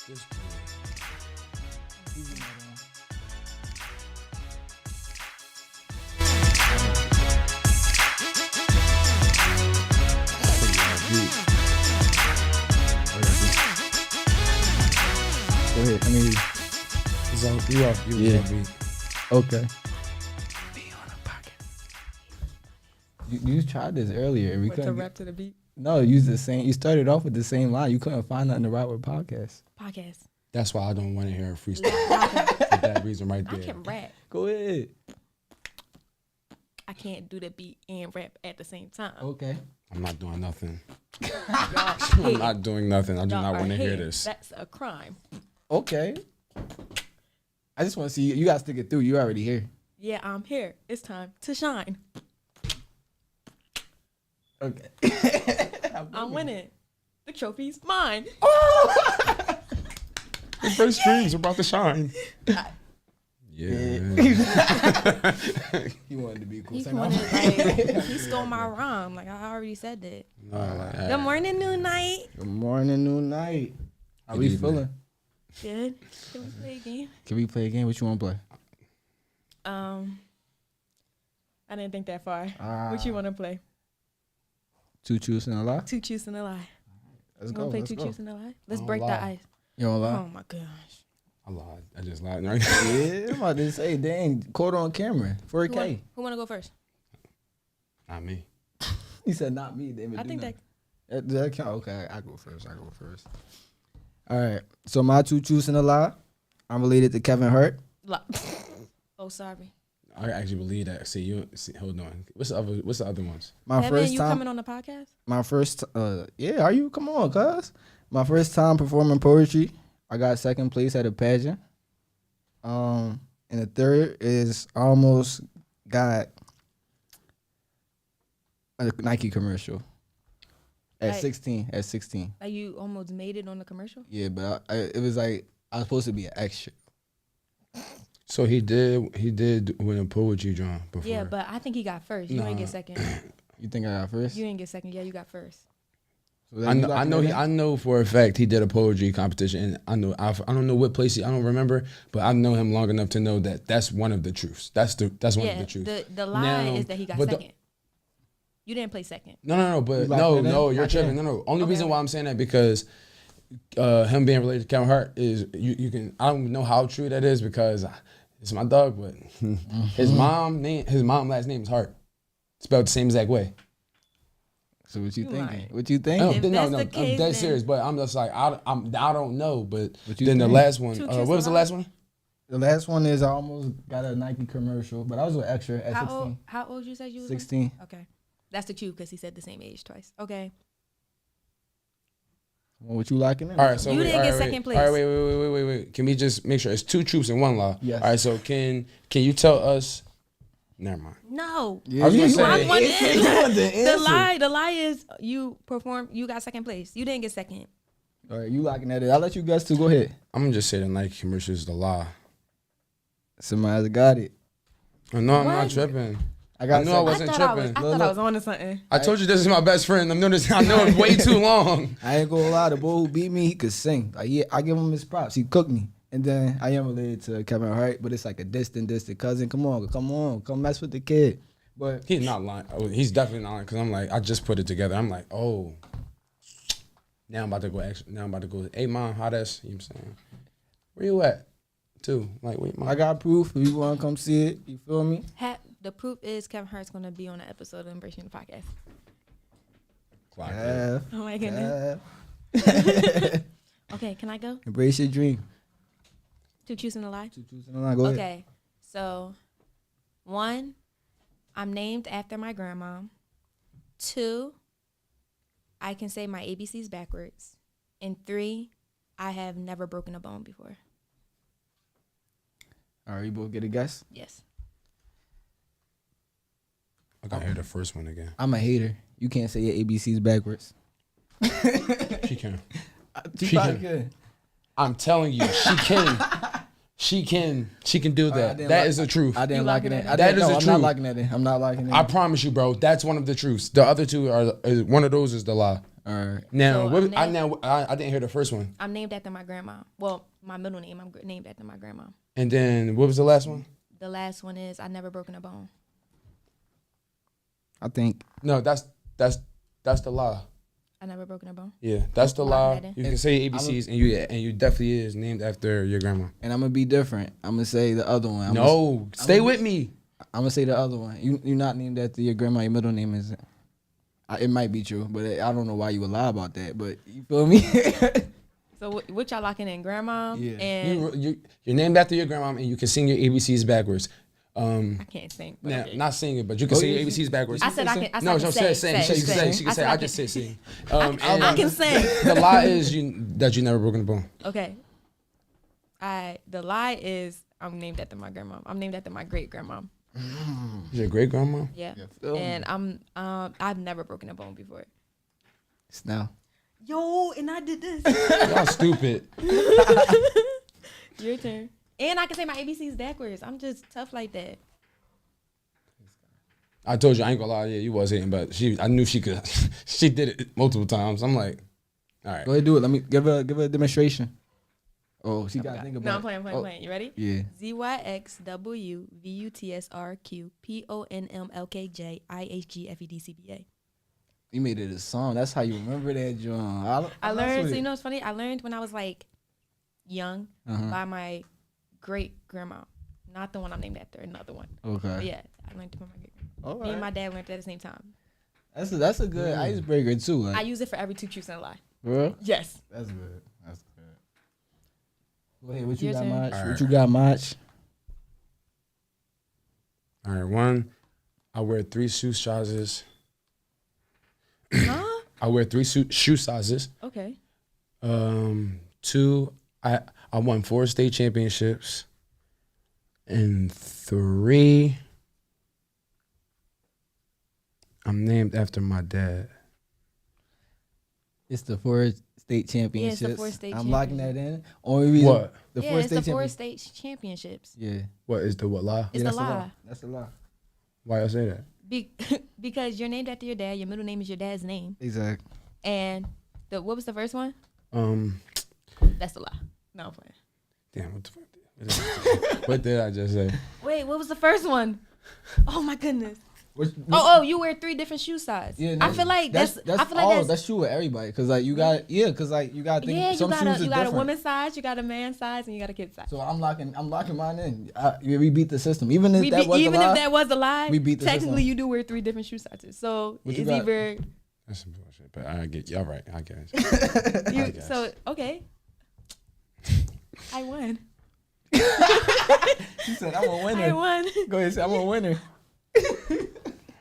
This Go ahead. I mean, is on you off. You Yeah. was on beat. okay. Be on a pocket. You tried this earlier. We What, to couldn't. rap to the beat? No, use the same. You started off with the same line. You couldn't find nothing to write with podcast. Podcast. That's why I don't want to hear a freestyle. I For that reason right there. can rap. Go ahead. I can't do the beat and rap at the same time. Okay. I'm not doing nothing. Y'all I'm hate. not doing nothing. I do Y'all not are want to hear hating. this. That's a crime. Okay. I just want to see you. You got to stick it through. You already here. Yeah, I'm here. It's time to shine. Okay. I'm winning. The trophy's mine. The first streams are about to shine. Yeah. You wanted to be cool. He Say no. wanted, like, he stole my rhyme. Like, I already said that. No, like, Good morning, new night. Good morning, new night. How Good we evening. feeling? Good. Can we play a game? Can we play a game? What you want to play? I didn't think that far. Ah. What you want to play? Two truths and a lie? Two truths and a lie. Let's You go. want to play Let's two go. truths and a lie? Let's don't break the lie. ice. You don't lie? Oh my gosh. I lied. I just lied. Right? Yeah, I'm about to say, dang, caught on camera. 4K. Who want to go first? Not me. He said, not me. They I think that. that count. Okay, I go first. All right. So my two truths and a lie. I'm related to Kevin Hart. Oh, sorry. I actually believe that. See, hold on. What's the other ones? My Kevin, first you time. coming on the podcast? My first. Yeah. Are you? Come on, cuz. My first time performing poetry. I got second place at a pageant. And the third is I almost got a Nike commercial at Like- 16. At 16. Like you almost made it on the commercial? Yeah, but it was like I was supposed to be an extra. So he did win a poetry drum before. Yeah, but I think he got first. You Nah. ain't get second. You think I got first? You ain't get second. Yeah, you got first. So I you know, locking it in? I know for a fact he did a poetry competition, and I don't know what place I don't remember, but I know him long enough to know that that's one of the truths. That's one of Yeah, the truths. the lie Now, is that he got but the- second. You didn't play second. No, but You locking it in? no, you're Lock it tripping. in. No. Only Okay. reason why I'm saying that because him being related to Kevin Hart is you can I don't know how true that is because it's my dog, but his mom last name is Hart, spelled the same exact way. So what you You thinking? lying. What you No, thinking? If no, that's no, the I'm case, dead then- serious. But I'm just like I don't know. But What you then the think? last one, Two what truths was the and last one? The last one is I almost got a Nike commercial, but I was an extra at 16. How old you said you was? 16. Okay, that's the cue because he said the same age twice. Okay, Well, what you locking in? All right, so You wait, didn't all get right, second wait. place. All right, wait. Can we just make sure it's two truths and one lie? Yes. All right, so can you tell us? Never mind. no. Yeah, I was gonna you say- want I the want answer. it. You want the The answer. lie is you performed. You got second place. You didn't get second. All right, you locking that in. I'll let you guys two go ahead. I'm gonna just say the Nike commercial is the lie. Somebody's got it. Oh, no, I'm not What? tripping. I got knew I second. wasn't I tripping. thought Look, I was on to something. I told you this is my best friend. I know him way too long. I ain't gonna lie, the boy who beat me, he could sing. Like, yeah, I give him his props. He cooked me. And then I am related to Kevin Hart, but it's like a distant cousin. Come on, come mess with the kid. But He's not lying. Oh, he's definitely not lying because I'm like, I just put it together. I'm like, oh, now I'm about to go. Now I'm about to go. Hey, mom, how that's? You know what I'm saying? Where you at? Too like, wait, mom. I got proof. If you want to come see it, you feel me? The proof is Kevin Hart's gonna be on an episode of Embracing the Podcast. Clock it. Yeah. Oh my goodness. Yeah. Okay, can I go? Embrace your dream. Two choosing a lie. Two truths and a lie. Go ahead. Okay, so 1, I'm named after my grandma. 2, I can say my ABCs backwards. And 3, I have never broken a bone before. All right, you both get a guess? Yes. I gotta hear the first one again. I'm a hater. You can't say your ABCs backwards. She can. You She probably can. could. I'm telling you, she can. She can do I that. didn't That like- is the truth. I didn't You lock it locking in. it I in? That didn't, is no, the I'm truth. not locking that in. I'm not locking it in. I promise you, bro. That's one of the truths. The other two are one of those is the lie. All right. Now, So I didn't hear the first one. I'm named after my grandma. Well, my middle name, I'm named after my grandma. And then what was the last one? The last one is I never broken a bone. I think No, that's the lie. I never broken a bone. Yeah, that's the Lie, lie. Madden. You can say ABCs, and you definitely is named after your grandma. and I'm gonna be different. I'm gonna say the other one. No, stay with me. I'm gonna say the other one. You're not named after your grandma. Your middle name isn't. It might be true, but I don't know why you would lie about that. But you feel me? So what y'all locking in? Grandma? Yeah. And You're named after your grandma, and you can sing your ABCs backwards. I can't sing. But Nah, okay. not sing it, but you can sing your ABCs backwards. I said I can. I No, said she said sing. She can say. I I just said sing. I can sing. The lie is that you never broken a bone. Okay. The lie is I'm named after my grandma. I'm named after my great grandma. Your great grandma? Yeah. feel me. And I've never broken a bone before. It's now. Yo, and I did this. Y'all stupid. Your turn. And I can say my ABCs backwards. I'm just tough like that. I told you I ain't gonna lie. Yeah, you was hitting, but I knew she could. She did it multiple times. I'm like, all right. Go ahead, do it. Let me give her a demonstration. Oh, she gotta think about No, I'm it. playing, Oh, playing. You ready? Yeah. ZYXWVUTSRQPONLKJIHGFEDCBA. You made it a song. That's how you remember that, John. I learned, so you know what's funny? I learned when I was like young Uh-huh. by my great grandma. Not the one I'm named after, another one. Okay. But yeah, I learned it from my great grandma. All Me and my right. dad learned it at the same time. That's a good icebreaker too. Like, I use it for every 2 truths and a lie. bro. Yes. That's good. That's good. Go ahead. What you Your got, turn. Mach? All What right. you got, Mach? All right. One, I wear 3 shoe sizes. Huh? I wear 3 shoe sizes. Okay. 2, I won 4 state championships. And 3, I'm named after my dad. It's the 4 state championships. 4 state I'm locking that in. Only reason What? the Yeah, 4 it's state the 4 championships. state championships. Yeah. What is the what lie? It's Yeah, the that's a lie. That's a lie. Why I say that? Because you're named after your dad. Your middle name is your dad's name. Exactly. And what was the first one? That's the lie. No, I'm playing. Damn, what the fuck? What did I just say? Wait, what was the first one? Oh my goodness. Which, Oh, you wear 3 different shoe sizes. yeah, I feel like that's I feel all. like That's true with everybody. Cause like you got you gotta think yeah, some shoes is you got a different. woman's size, you got a man's size, and you got a kid's size. So I'm locking mine in. We beat the system. Even if that was a lie, if that was a lie, we beat the technically system. you do wear 3 different shoe sizes. So What you it's got? either That's some bullshit, but I get y'all right. I guess. you. guess. So okay, I won. you said I'm a I winner. won. Go ahead, say I'm a winner.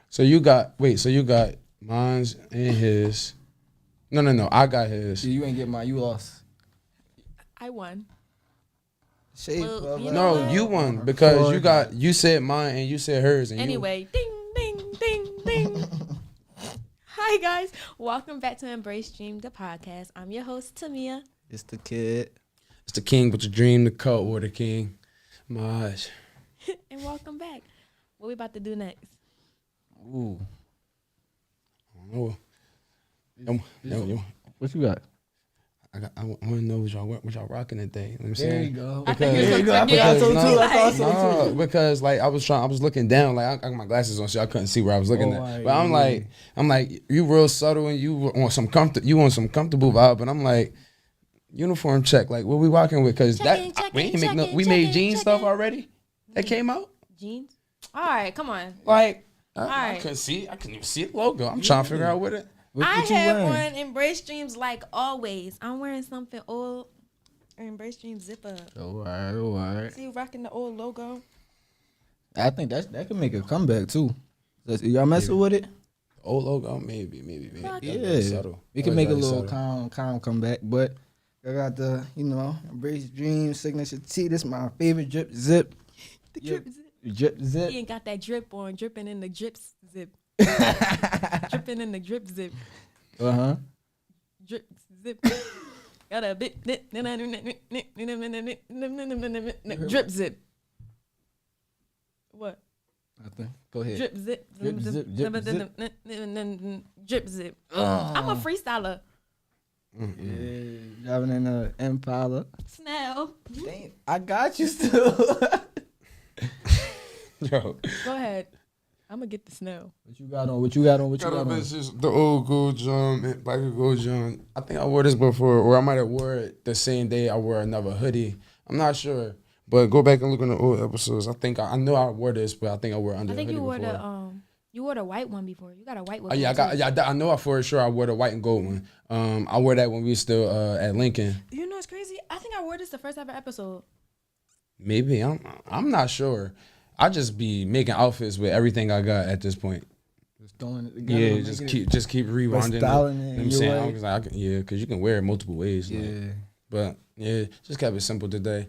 So you got mine's and his. No. I got his. You ain't get mine. You lost. I won. Shade, Well, brother. you know No, what? you won because you said mine and you said hers. And Anyway, ding, ding, ding, ding. Hi guys, welcome back to Embrace Dream, the podcast. I'm your host Tamia, It's the kid. it's the king with the dream, the cut, or the king. Maj. and welcome back. What we about to do next? Ooh. Oh. What you got? I want to know what y'all rocking today. You know what I'm There saying? you go. I think Because- you was gonna Because- tell me. I thought so too. I thought so No, because like I was looking down, like I got my glasses on, so I couldn't see where I was looking Oh, at. my But I'm like, you real subtle and you want some comfortable vibe, but I'm like, uniform check, like what we walking with? Because Checking, we ain't checking, make no, we checking, made jeans stuff checking. already that came out. Jeans. All right, come on. Like I Alright. couldn't see, I couldn't even see the logo. I'm trying to figure out what it. What I you have wearing? on Embrace Dreams like always. I'm wearing something old. Embrace Dreams zip up. All right. See you rocking the old logo. I think that can make a comeback too. Y'all messing with it? Old logo, maybe. Rock That's Yeah. subtle. We can That make a was very little subtle. calm comeback, but I got the, Embrace Dream signature tee. This is my favorite drip zip. The Yeah. drip zip. Drip zip. He ain't got that drip on, dripping in the drips zip. Dripping in the drip zip. Uh-huh. Drip zip. Got a bit drip zip. What? Nothing. Go ahead. Drip zip. Drip, zip, drip, zip. Drip zip. I'm a freestyler. Yeah, driving in a Impala. Snell. Dang, I got you still. Yo, Go ahead. I'm gonna get the snow. What you got on? What you got on? What you got got on? It's just the old gold John, black and gold John. I think I wore this before, or I might have wore it the same day I wore another hoodie. I'm not sure, but go back and look in the old episodes. I think I know I wore this, but I think I wore it under. I think a hoodie you wore before. you wore the white one before. You got a white one. I know for sure I wore the white and gold one. I wore that when we was still at Lincoln. You know what's crazy? I think I wore this the first ever episode. Maybe I'm not sure. I just be making outfits with everything I got at this point. Just throwing it together. Yeah, just keep rewinding it. styling it You know what I'm your saying? way. I was like, because you can wear it multiple ways. Yeah. Like, but yeah, just kept it simple today.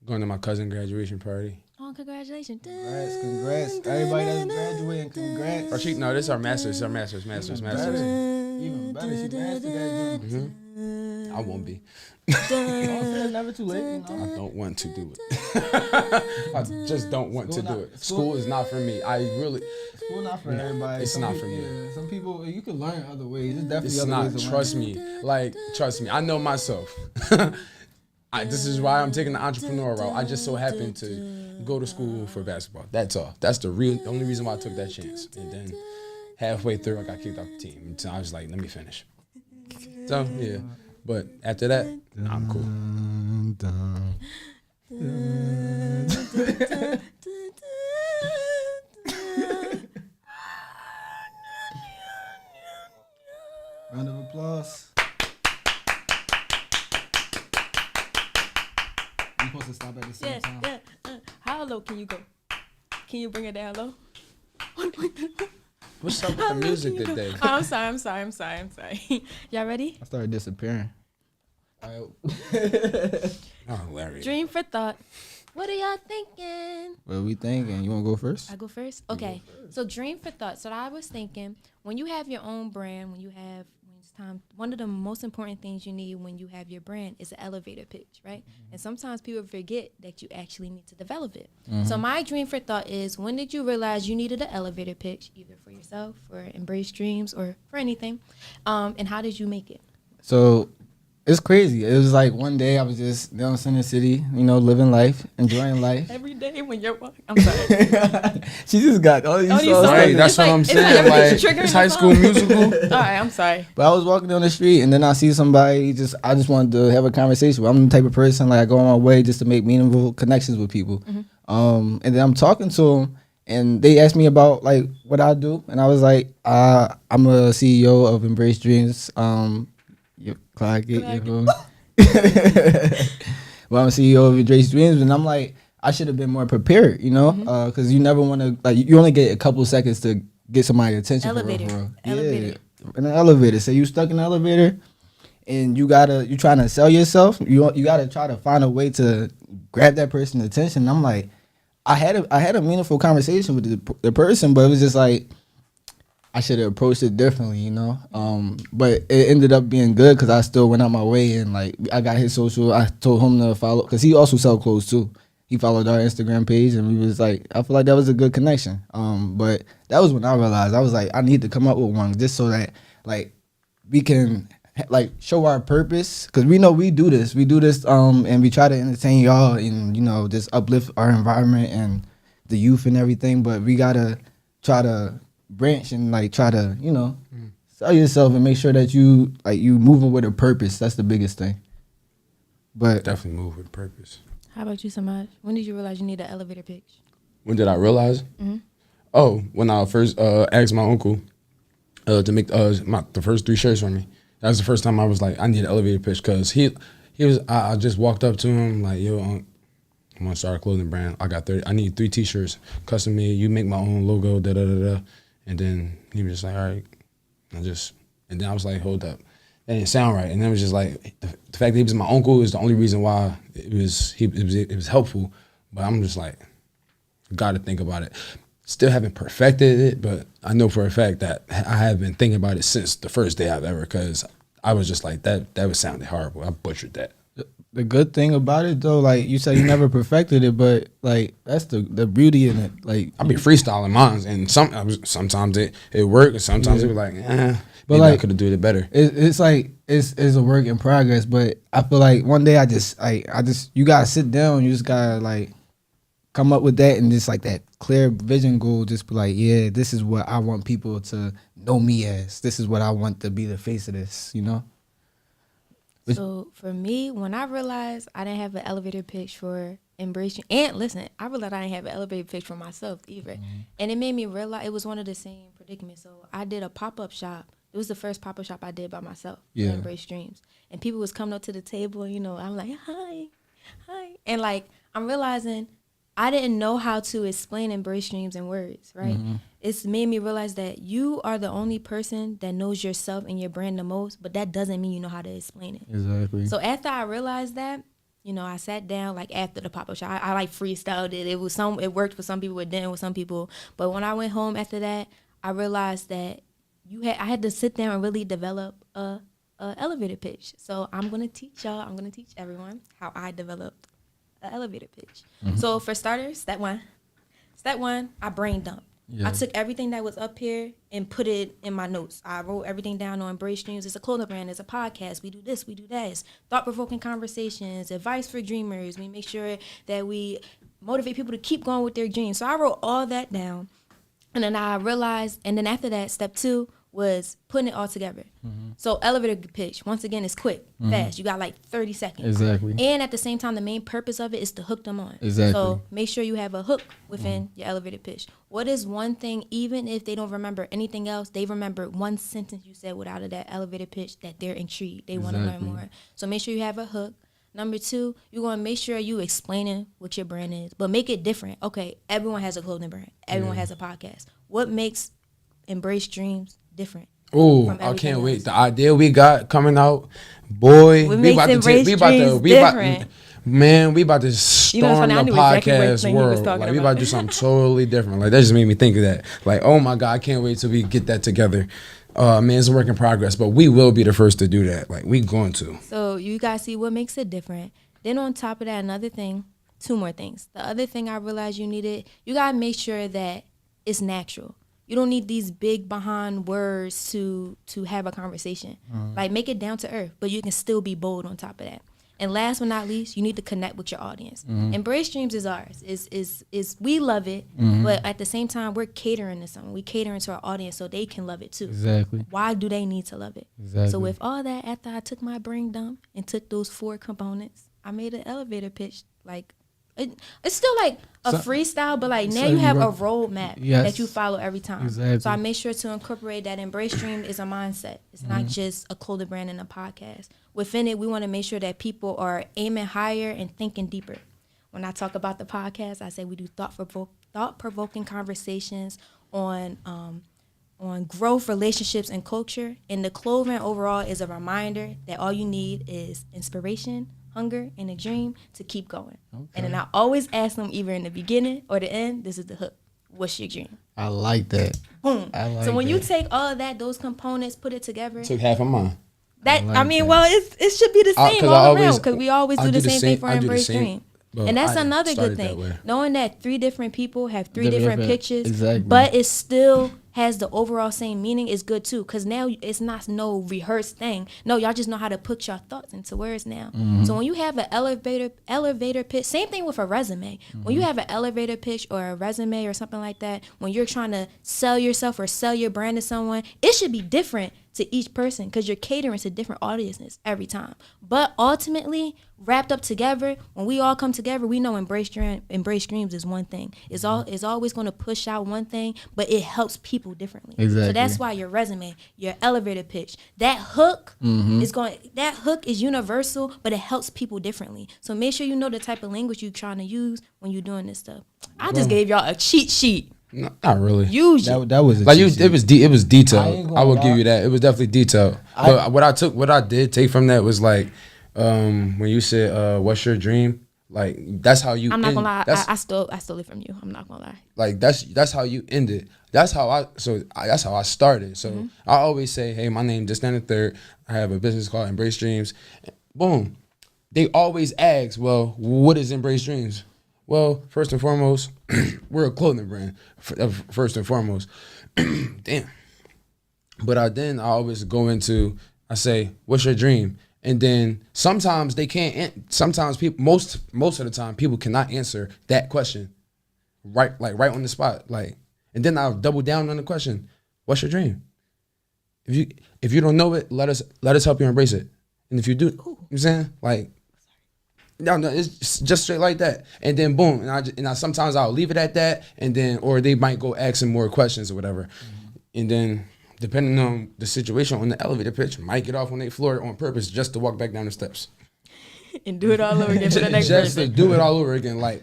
Going to my cousin's graduation party. Oh, congratulations! Congrats. Everybody that's graduating, congrats. Or no, this is our masters. Even better. She mastered that joint. I won't be. It's never too late, you know? I don't want to do it. I just don't want to do it. School is not for me. School not for everybody. It's Some not people- for me. Yeah, some people, you can learn other ways. There's definitely It's other not. ways to Trust learn. me. Trust me. I know myself. This is why I'm taking the entrepreneur route. I just so happened to go to school for basketball. That's all. That's the only reason why I took that chance. And then halfway through, I got kicked off the team. And so I was like, let me finish. So yeah. But after that, I'm cool. Round of applause. You supposed to stop at the same time. How low can you go? Can you bring it down low? What's up with the music today? I'm sorry. Y'all ready? I started disappearing. Oh, hilarious. Dream for thought. What are y'all thinking? What are we thinking? You want to go first? I go first? Okay. So dream for thought. So I was thinking, when you have your own brand, when it's time, one of the most important things you need when you have your brand is an elevator pitch, right? And sometimes people forget that you actually need to develop it. So my dream for thought is, when did you realize you needed an elevator pitch, either for yourself, for Embrace Dreams, or for anything? And how did you make it? So it's crazy. It was like one day I was just down in Center City, living life, enjoying life. Every day when you're walking. I'm sorry. She just got all these All these songs. songs. Right, It's that's what like- I'm it's saying. like everything's Like, triggering it's the High School song. Musical. All right, I'm sorry. But I was walking down the street and then I see somebody. I just wanted to have a conversation. I'm the type of person, like, I go on my way just to make meaningful connections with people. And then I'm talking to them, and they asked me about like what I do, and I was like, I'm a CEO of Embrace Dreams. Clock it. You feel me? Well, I'm a CEO of Embrace Dreams, and I'm like, I should have been more prepared, because you never want to, like, you only get a couple seconds to get somebody's attention. Elevator. For real. Elevator. Yeah, in an elevator. Say you stuck in the elevator, and you trying to sell yourself. You gotta try to find a way to grab that person's attention. And I'm like, I had a meaningful conversation with the person, but it was just like, I should have approached it differently, But it ended up being good because I still went out my way, and like, I got his social. I told him to follow, because he also sell clothes too. He followed our Instagram page, and we was like, I feel like that was a good connection. But that was when I realized, I was like, I need to come up with one just so that, like, we can like show our purpose, because we know we do this, and we try to entertain y'all and just uplift our environment and the youth and everything. But we gotta try to branch and like try to sell yourself and make sure that you moving with a purpose. That's the biggest thing. But Definitely move with purpose. How about you, Samaj? When did you realize you need an elevator pitch? When did I realize? Oh, when I first asked my uncle to make the first 3 shirts for me. That was the first time I was like, I need an elevator pitch, because he was. I just walked up to him like, yo, I'm gonna start a clothing brand. I need 3 T-shirts, custom made. You make my own logo, da da da da. And then he was just like, all right. And then I was like, hold up, that didn't sound right. And then it was just like, the fact that he was my uncle is the only reason why it was helpful. But I'm just like, gotta think about it. Still haven't perfected it, but I know for a fact that I have been thinking about it since the first day I've ever, because I was just like, that was sounding horrible. I butchered that. the good thing about it though, like you said, you never perfected it, but like that's the beauty in it. Like I be freestyling mine, and sometimes it worked, and sometimes it was like, But maybe like, I could have do it better. it's like it's a work in progress. But I feel like one day you gotta sit down. You just gotta like come up with that and just like that clear vision goal. Just be like, yeah, this is what I want people to know me as. This is what I want to be the face of this. You know. So for me, when I realized I didn't have an elevator pitch for Embrace, and listen, I realized I didn't have an elevator pitch for myself either, and it made me realize it was one of the same predicaments. So I did a pop-up shop. It was the first pop-up shop I did by myself. Yeah. Embrace Dreams, and people was coming up to the table. I'm like, hi, and like I'm realizing I didn't know how to explain Embrace Dreams in words, right? It's made me realize that you are the only person that knows yourself and your brand the most, but that doesn't mean you know how to explain it. Exactly. So after I realized that, I sat down like after the pop-up shop. I like freestyled it. It worked for some people, it didn't with some people. But when I went home after that, I realized that I had to sit down and really develop a elevator pitch. So I'm gonna teach y'all. I'm gonna teach everyone how I developed an elevator pitch. So for starters, step one, I brain dumped. Yeah. I took everything that was up here and put it in my notes. I wrote everything down on Embrace Dreams. It's a clothing brand. It's a podcast. We do this. We do that. It's thought-provoking conversations, advice for dreamers. We make sure that we motivate people to keep going with their dreams. So I wrote all that down. And then I realized, and then after that, step 2 was putting it all together. So elevator pitch, once again, is quick, fast. You got like 30 seconds. Exactly. And at the same time, the main purpose of it is to hook them on. Exactly. So make sure you have a hook within your elevator pitch. What is one thing, even if they don't remember anything else, they remember one sentence you said without that elevator pitch that they're intrigued. They want to learn more. So make sure you have a hook. Number 2, you're going to make sure you explaining what your brand is, but make it different. Okay, everyone has a clothing brand. Everyone has a podcast. What makes Embrace Dreams different? Oh, I can't wait. The idea we got coming out, boy. What makes Embrace Dreams different? Man, we about to storm I the knew exactly what podcast thing he was world. talking Like, we about. about to do something totally different. Like, that just made me think of that. Like, oh my God, I can't wait till we get that together. Man, it's a work in progress, but we will be the first to do that. Like, we going to. So you guys see what makes it different. Then on top of that, another thing, 2 more things. The other thing I realized you got to make sure that it's natural. You don't need these big behind words to have a conversation. Like, make it down to earth, but you can still be bold on top of that. And last but not least, you need to connect with your audience. Embrace Dreams is ours. Is we love it, but at the same time, we're catering to someone. We catering to our audience so they can love it too. Exactly. Why do they need to love it? Exactly. So with all that, after I took my brain dump and took those 4 components, I made an elevator pitch. Like, it's still like a freestyle, but like now you have a roadmap that you follow every time. Exactly. So I made sure to incorporate that Embrace Dream is a mindset. It's not just a clothing brand and a podcast. Within it, we want to make sure that people are aiming higher and thinking deeper. When I talk about the podcast, I say we do thought-provoking conversations on growth, relationships, and culture. And the clothing overall is a reminder that all you need is inspiration, hunger, and a dream to keep going. Okay. And then I always ask them, either in the beginning or the end, this is the hook. What's your dream? I like that. Boom. So when you take all of that, those components, put it together. Took half of mine. It should be the same all around because we always do the same thing for Embrace Dream. And that's another good thing. Knowing that 3 different people have 3 different pitches, exactly. but it still has the overall same meaning is good too. Because now it's not no rehearsed thing. No, y'all just know how to put your thoughts into words now. So when you have an elevator pitch, same thing with a resume. When you have an elevator pitch or a resume or something like that, when you're trying to sell yourself or sell your brand to someone, it should be different to each person because you're catering to different audiences every time. But ultimately, wrapped up together, when we all come together, we know Embrace Dreams is one thing. It's always going to push out one thing, but it helps people differently. Exactly. So that's why your resume, your elevator pitch, that hook is universal, but it helps people differently. So make sure you know the type of language you're trying to use when you're doing this stuff. I just gave y'all a cheat sheet. No, not really. Use it. That was like it was detailed. I will give you that. It was definitely detailed. But what I did take from that was like when you said what's your dream? Like that's how you. I'm not gonna lie. I stole it from you. I'm not gonna lie. Like that's how you ended. That's how I started. So I always say, hey, my name is this, that, and the third. I have a business called Embrace Dreams. Boom. they always ask, well, what is Embrace Dreams? Well, first and foremost, we're a clothing brand. First and foremost, damn. But then I always go into, I say, what's your dream? And then sometimes they can't. Sometimes people, most of the time, people cannot answer that question, right on the spot. Like, and then I'll double down on the question, what's your dream? If you don't know it, let us help you embrace it. And if you do, you know what I'm saying, like, no, it's just straight like that. And then boom, and I sometimes I'll leave it at that, and then or they might go asking more questions or whatever, and then depending on the situation on the elevator pitch, might get off on their floor on purpose just to walk back down the steps And do it all over again for the next just person. to do it all over again. Like,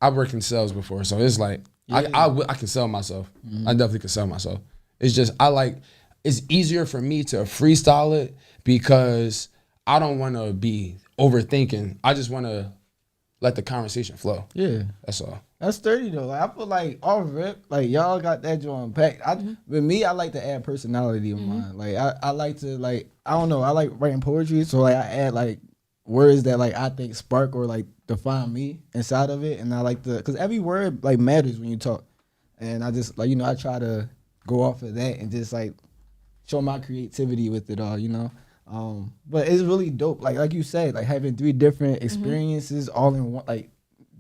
I worked in sales before, so it's like I can sell myself. I definitely can sell myself. It's just it's easier for me to freestyle it because I don't want to be overthinking. I just want to let the conversation flow. Yeah. That's all. That's 30 though. Like, I feel like off rip, like y'all got that joint packed. With me, I like to add personality of mine. Like I like to like I don't know. I like writing poetry, so like I add like words that like I think spark or like define me inside of it, and I like to because every word like matters when you talk, and I just like I try to go off of that and just like show my creativity with it all, But it's really dope. Like you said, like having 3 different experiences all in one, like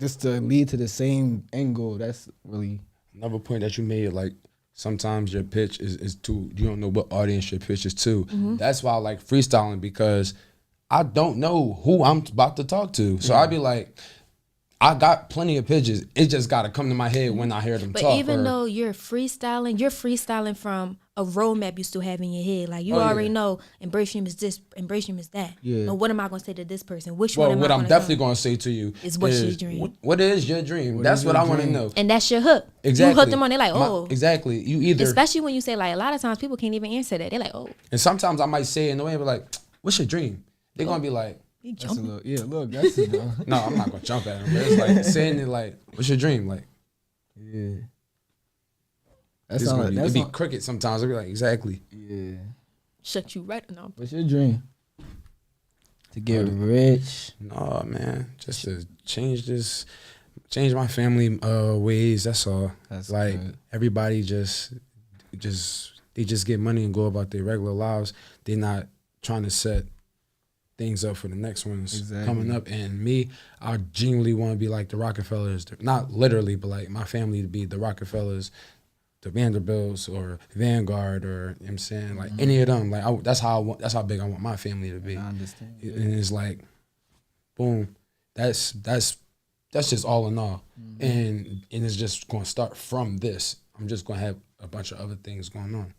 just to lead to the same end goal. That's really Another point that you made, like sometimes your pitch is too, you don't know what audience your pitch is to. That's why I like freestyling, because I don't know who I'm about to talk to. So I'd be like, I got plenty of pitches. It just got to come to my head when I hear them But talk. even though you're freestyling from a roadmap you still have in your head. Like you Oh, already yeah. know Embrace Dream is this, Embrace Dream is that. Yeah. But what am I going to say to this person? Which Well, one am what I I'm gonna definitely go? going to say to you Is what's your dream? What is your dream? What That's is what your I want to dream? know. And that's your hook. Exactly. You hook them on, they're like, oh. Exactly. You either, Especially when you say, like, a lot of times people can't even answer that. They're like, oh. and sometimes I might say it in the way, but like, what's your dream? They're going to be like, You that's a jumping. little a little aggressive though. no, I'm not going to jump at them. But it's like saying it like, what's your dream? Like, Yeah. That's it's gonna not be, that's it'd be not, cricket sometimes. It'd be like, exactly. yeah. Shut you right now. What's your dream? To get rich. No, man, just to change my family ways. That's all. That's like good. everybody just get money and go about their regular lives. They're not trying to set things up for the next ones Exactly. coming up. And me, I genuinely want to be like the Rockefellers, not literally, but like my family to be the Rockefellers, the Vanderbilts or Vanguard, or you know what I'm saying, like any of them. Like that's how big I want my family to be. I understand. And it's like, boom, that's just all in all. And it's just going to start from this. I'm just going to have a bunch of other things going on.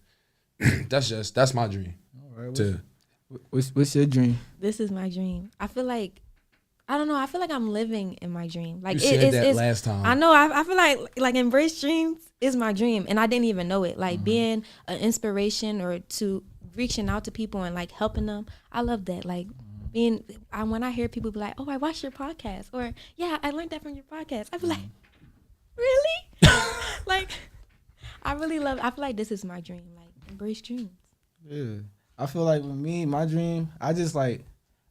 that's my dream. All right. To What's your dream? This is my dream. I feel like, I don't know. I feel like I'm living in my dream. Like you said that last time. I know. I feel like Embrace Dreams is my dream, and I didn't even know it. Like being an inspiration or to reaching out to people and like helping them. I love that. Like when I hear people be like, "Oh, I watched your podcast," or "Yeah, I learned that from your podcast," I be like, "Really?" Like I really love. I feel like this is my dream. Like Embrace Dreams. Yeah. I feel like with me, my dream, I just like,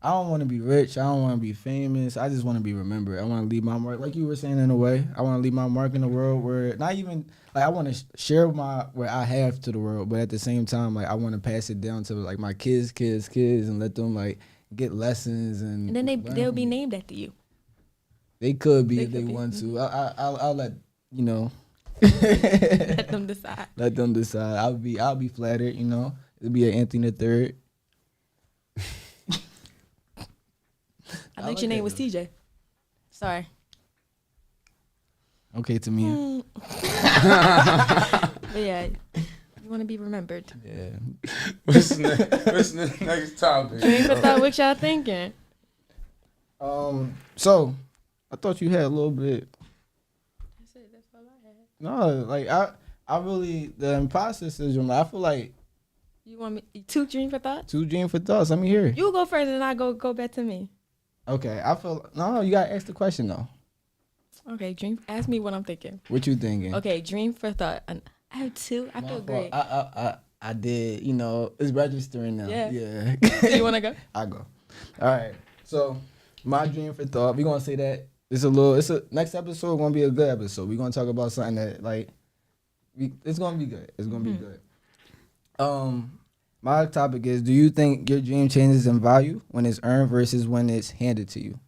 I don't want to be rich. I don't want to be famous. I just want to be remembered. I want to leave my mark, like you were saying in a way. I want to leave my mark in the world where not even, like I want to share what I have to the world, but at the same time, like I want to pass it down to like my kids, and let them like get lessons and And then learn they'll from be it. named after you. They could be They if could they be. want to. I'll let Let them decide. let them decide. I'll be flattered. It'll be an Anthony III. I I think like your name that was though. TJ. Sorry. Okay, to me. But yeah, you want to be remembered. Yeah. what's the next topic? Dream for thought, what y'all thinking? So I thought you had a little bit. That's it. That's all I had. No, like I really the imposter syndrome. I feel like You want me 2 dream for thought? 2 dream for thoughts. Let me hear it. You go first, and I go back to me. Okay, I feel no. You gotta ask the question though. Okay, dream. Ask me what I'm thinking. What you thinking? Okay, dream for thought. I have 2. I feel great. I did. It's registering now. Yeah. Yeah. Do you want to go? I go. All right. So my dream for thought, we're gonna say that next episode gonna be a good episode. We're gonna talk about something that like it's gonna be good. It's gonna be good. My topic is, do you think your dream changes in value when it's earned versus when it's handed to you?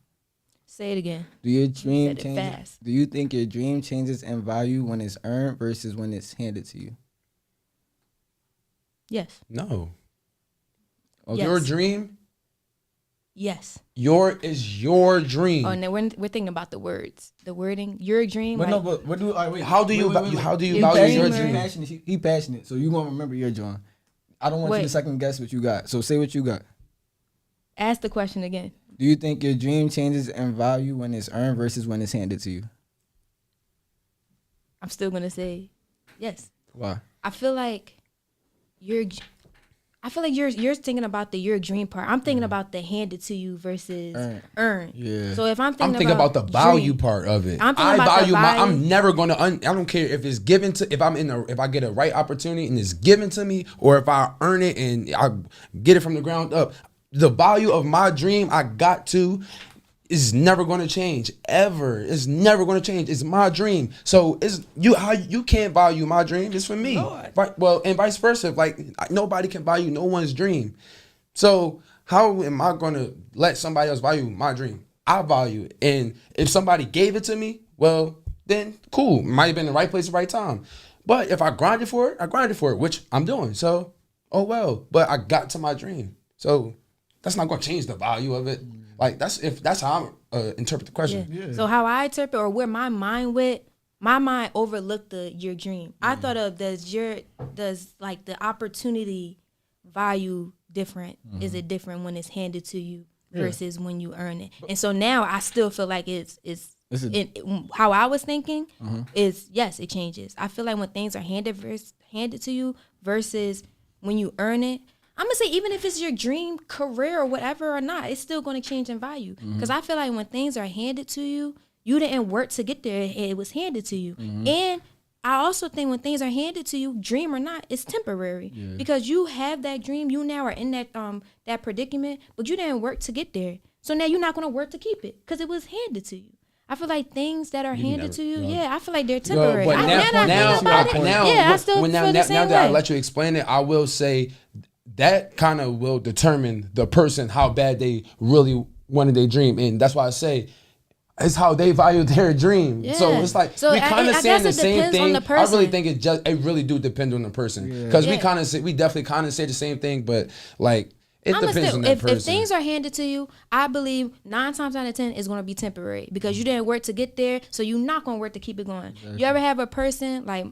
Say it again. Do your dream Said it change? fast. Do you think your dream changes in value when it's earned versus when it's handed to you? Yes. No. Okay. Yes. Your dream, Yes. is your dream. Oh, and then we're thinking about the words, the wording. Your dream. But like, no, but what do? All right, wait. How do you Wait. how do you He value your passionate. dream? Passionate. He passionate. So you gonna remember your John. I don't want you Wait. to second guess what you got. So say what you got. ask the question again. Do you think your dream changes in value when it's earned versus when it's handed to you? I'm still gonna say yes. Why? I feel like you're thinking about the your dream part. I'm thinking about the handed to you versus earned. Yeah. So if I'm I'm thinking thinking about the value dream, part of it. I'm thinking I about the value my. value. I'm never going to. I don't care if it's given to. If I get a right opportunity and it's given to me, or if I earn it and I get it from the ground up. The value of my dream I got to is never going to change ever. It's never going to change. It's my dream. So it's how you can't value my dream. It's for me. Right? Well, and vice versa. Like nobody can value no one's dream. So how am I going to let somebody else value my dream? I value it. And if somebody gave it to me, well, then cool. Might have been the right place at the right time. But if I grinded for it, I grinded for it, which I'm doing. So, oh well. But I got to my dream. So that's not going to change the value of it. Like that's how I interpret the question. Yeah. So how I interpret or where my mind overlooked your dream. I thought of does like the opportunity value different? Is it different when it's handed to you versus when you earn it? And so now I still feel like how I was thinking is yes, it changes. I feel like when things are handed to you versus when you earn it. I'm gonna say even if it's your dream career or whatever or not, it's still gonna change in value. Because I feel like when things are handed to you, you didn't work to get there. It was handed to you. And I also think when things are handed to you, dream or not, it's temporary. Because you have that dream, you now are in that predicament, but you didn't work to get there. So now you're not gonna work to keep it because it was handed to you. I feel like things that are handed to you, I feel like they're temporary. But I still feel the same now way. that I let you explain it, I will say that kind of will determine the person how bad they really wanted their dream, and that's why I say it's how they value their dream. Yeah. So it's like So we kind of I saying guess the it same depends on thing. the person. I really think it really do depend on the person because we definitely kind of say the same thing, but like it depends on that person. If things are handed to you, I believe 9 times out of 10 is going to be temporary because you didn't work to get there, so you're not going to work to keep it going. Exactly. You ever have a person like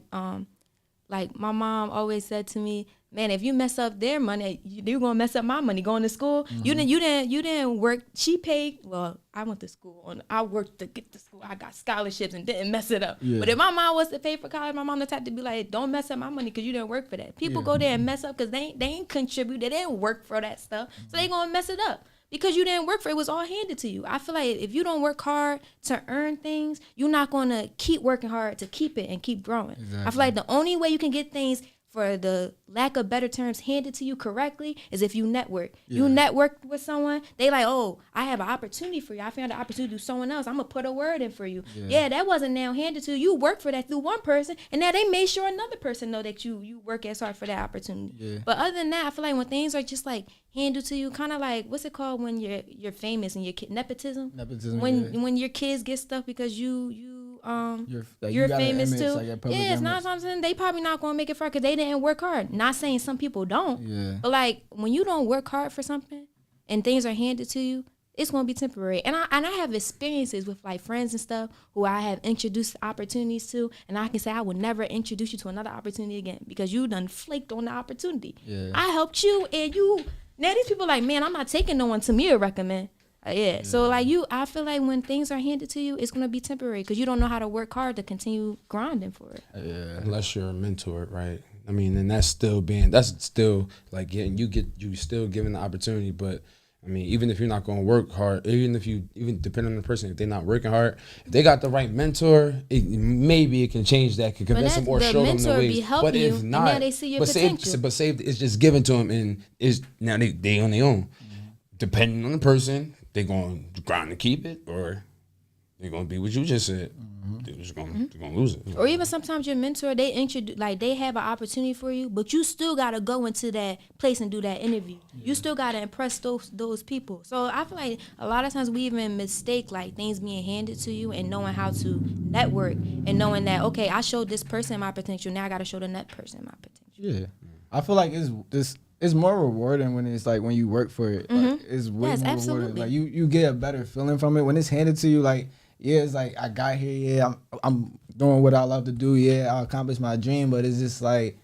my mom always said to me, man, if you mess up their money, you're gonna mess up my money going to school. You didn't work. She paid. Well, I went to school and I worked to get to school. I got scholarships and didn't mess it up. But if my mom was to pay for college, my mom the type to be like, don't mess up my money because you didn't work for that. People go there and mess up because they ain't contribute. They didn't work for that stuff, so they gonna mess it up. Because you didn't work for it. It was all handed to you. I feel like if you don't work hard to earn things, you're not going to keep working hard to keep it and keep growing. Exactly. I feel like the only way you can get things, for the lack of better terms, handed to you correctly is if you network. You network with someone, they like, oh, I have an opportunity for you. I found an opportunity to do someone else. I'm going to put a word in for you. Yeah, that wasn't now handed to you. You worked for that through one person, and now they made sure another person know that you work as hard for that opportunity. Yeah. But other than that, I feel like when things are just like handed to you, kind of like, what's it called when you're famous and your kid, nepotism? When your kids get stuff because you're famous too. Like it's 9 times 10 they probably not gonna make it far because they didn't work hard. Not saying some people don't, but like when you don't work hard for something and things are handed to you, it's gonna be temporary. And I have experiences with like friends and stuff who I have introduced opportunities to, and I can say I would never introduce you to another opportunity again because you done flaked on the opportunity. I helped you, and you now these people like, man, I'm not taking no one to me to recommend. So like I feel like when things are handed to you, it's gonna be temporary because you don't know how to work hard to continue grinding for it. Unless you're a mentor, right? I mean, and that's still like you still given the opportunity. But I mean, even if you're not gonna work hard, even depending on the person, if they're not working hard, if they got the right mentor, maybe it can change that, could convince them or show them the ways. But if not, now they see your potential. Say it's just given to them and is now they on their own, depending on the person. they gonna grind to keep it, or they gonna be what you just said. They're just gonna lose it. Or even sometimes your mentor, they introduce, like they have an opportunity for you, but you still gotta go into that place and do that interview. You still gotta impress those people. So I feel like a lot of times we even mistake like things being handed to you and knowing how to network and knowing that, okay, I showed this person my potential, now I gotta show the next person my potential. Yeah, I feel like it's more rewarding when it's like when you work for it. Like, it's way Yes, more absolutely. rewarding. Like you get a better feeling from it when it's handed to you. Like yeah, it's like I got here. Yeah, I'm doing what I love to do. Yeah, I accomplished my dream. But it's just like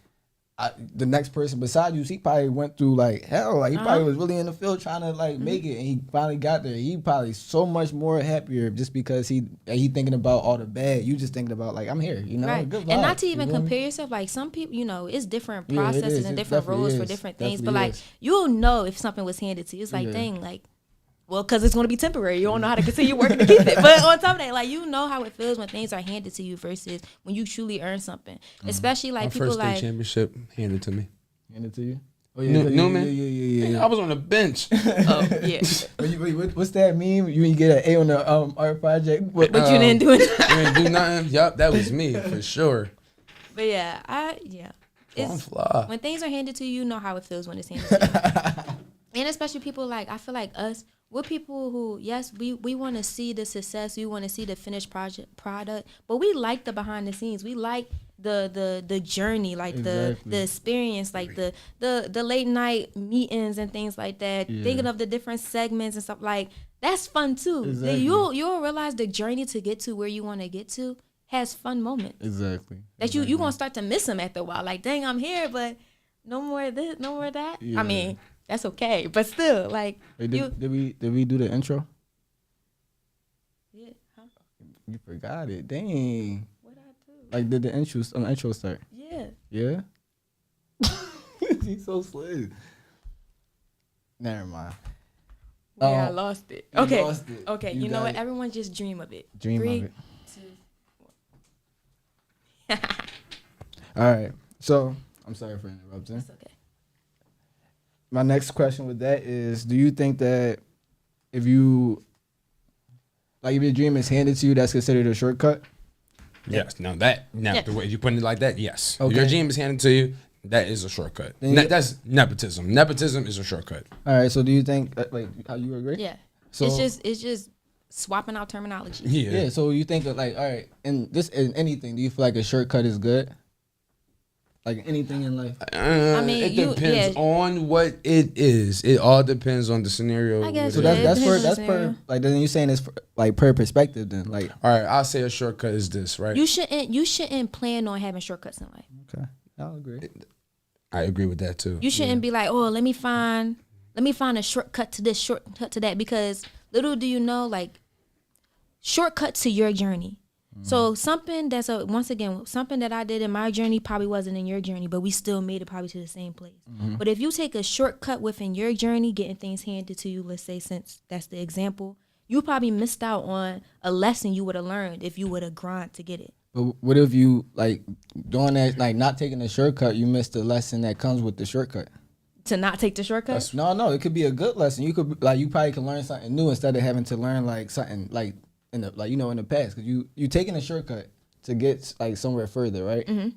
the next person beside you, he probably went through like hell. Like he probably was really in the field trying to like make it, and he finally got there. He probably so much more happier just because he thinking about all the bad. You just thinking about like I'm here. You know, Right. good And vibe, not to you even feel me? compare yourself, like some people, you know, it's different Yeah, it processes is. and It different definitely roles for is. different things. But Definitely like is. you'll know if something was handed to you. It's like, Yeah. dang, like, well, because it's going to be temporary. You don't know how to continue working to keep it. But on top of that, like, you know how it feels when things are handed to you versus when you truly earn something. Especially like My people first state like, championship handed to me. Hand it to you. Oh Newman? Yeah. I was on the bench. oh, yeah. Wait, what's that meme? You get an A on the art project. But you didn't do it. You didn't do nothing. Yup, that was me for sure. But yeah, On It's, fly. when things are handed to you, you know how it feels when it's handed to you. And especially people like, I feel like us, we're people who, yes, we want to see the success, we want to see the finished product, but we like the behind the scenes. We like the journey, like the experience, like the late night meetings and things like that. Yeah. Thinking of the different segments and stuff, like that's fun too. Exactly. You'll realize the journey to get to where you want to get to has fun moments. Exactly. That you gonna start to miss them after a while. Like, dang, I'm here, but no more this, no more that. Yeah. I mean, that's okay, but still, like, Wait, did we do the intro? yeah, huh? You forgot it. Dang. What I do? Like did the intro start? Yeah. Yeah. He's so slick. Never mind. Yeah, I lost it. you Okay. lost it. Okay. You You know got what? it. Everyone just dream of it. Dream 3, of it. 2. All right. So I'm sorry for interrupting. It's okay. My next question with that is, do you think that if your dream is handed to you, that's considered a shortcut? Yes. Now Yeah. the way you put it like that, yes. If Okay. your dream is handed to you, that is a shortcut. Then you- That's nepotism. Nepotism is a shortcut. All right. So do you think like how you agree? Yeah. So It's just swapping out terminology. yeah. So you think of like, all right, in anything, do you feel like a shortcut is good? Like anything in life. I mean, it you- depends yeah. on what it is. It all depends on the scenario. I guess So Yeah, it that's depends on per the scenario. like then you saying it's like per perspective then like All right, I'll say a shortcut is this, right? You shouldn't plan on having shortcuts in life. okay, I'll agree. I agree with that too. You shouldn't be like, oh, let me find a shortcut to this, shortcut to that, because little do you know, like, shortcut to your journey. So something that's something that I did in my journey probably wasn't in your journey, but we still made it probably to the same place. But if you take a shortcut within your journey, getting things handed to you, let's say, since that's the example, you probably missed out on a lesson you would have learned if you would have grind to get it. But what if you like doing that, like not taking the shortcut, you missed the lesson that comes with the shortcut? To not take the shortcut? No, it could be a good lesson. You could like you probably can learn something new instead of having to learn like something like in the in the past, because you taking a shortcut to get like somewhere further, right? Mm-hmm.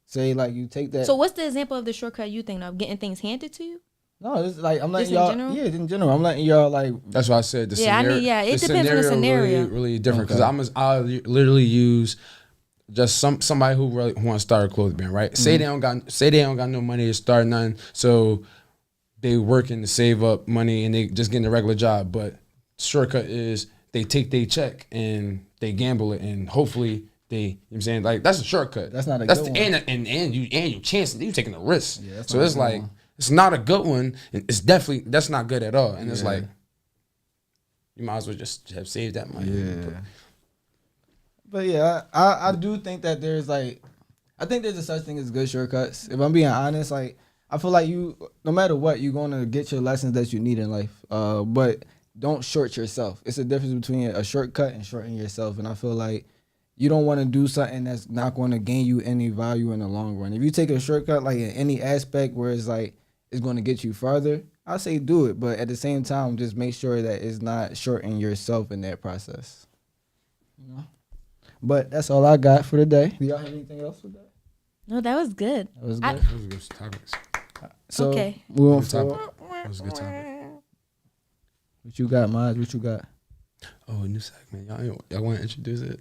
Say like you take that. So what's the example of the shortcut you think of? Getting things handed to you? No, it's like I'm letting Just in y'all. general? Yeah, in general, I'm letting y'all like. That's why I said the Yeah, I scenario. mean, yeah, it the depends on the scenario. Really, really different because Okay. I'll literally use just somebody who really want to start a clothing brand, right? Say they don't got no money to start nothing, so they working to save up money and they just getting a regular job. But shortcut is they take their check and they gamble it, and hopefully they, you know what I'm saying, like that's a shortcut. That's not a that's good the, one. and you chancing, you taking a risk. Yeah, that's so not a it's good like one. it's not a good one. And it's definitely that's not good at all. And it's like you might as well just have saved that money. Yeah. But yeah, I do think that there's like, I think there's a such thing as good shortcuts. If I'm being honest, like I feel like you, no matter what, you're gonna get your lessons that you need in life. But don't short yourself. It's a difference between a shortcut and shorting yourself. And I feel like you don't want to do something that's not going to gain you any value in the long run. If you take a shortcut, like in any aspect where it's like it's going to get you farther, I say do it, but at the same time, just make sure that it's not shorting yourself in that process. You know. But that's all I got for today. Do y'all have anything else for that? No, that was good. That was I- good. Those are good topics. So, Okay. moving Good topic. forward. That was a good topic. What you got, Maj? What you got? Oh, a new segment. Y'all want to introduce it?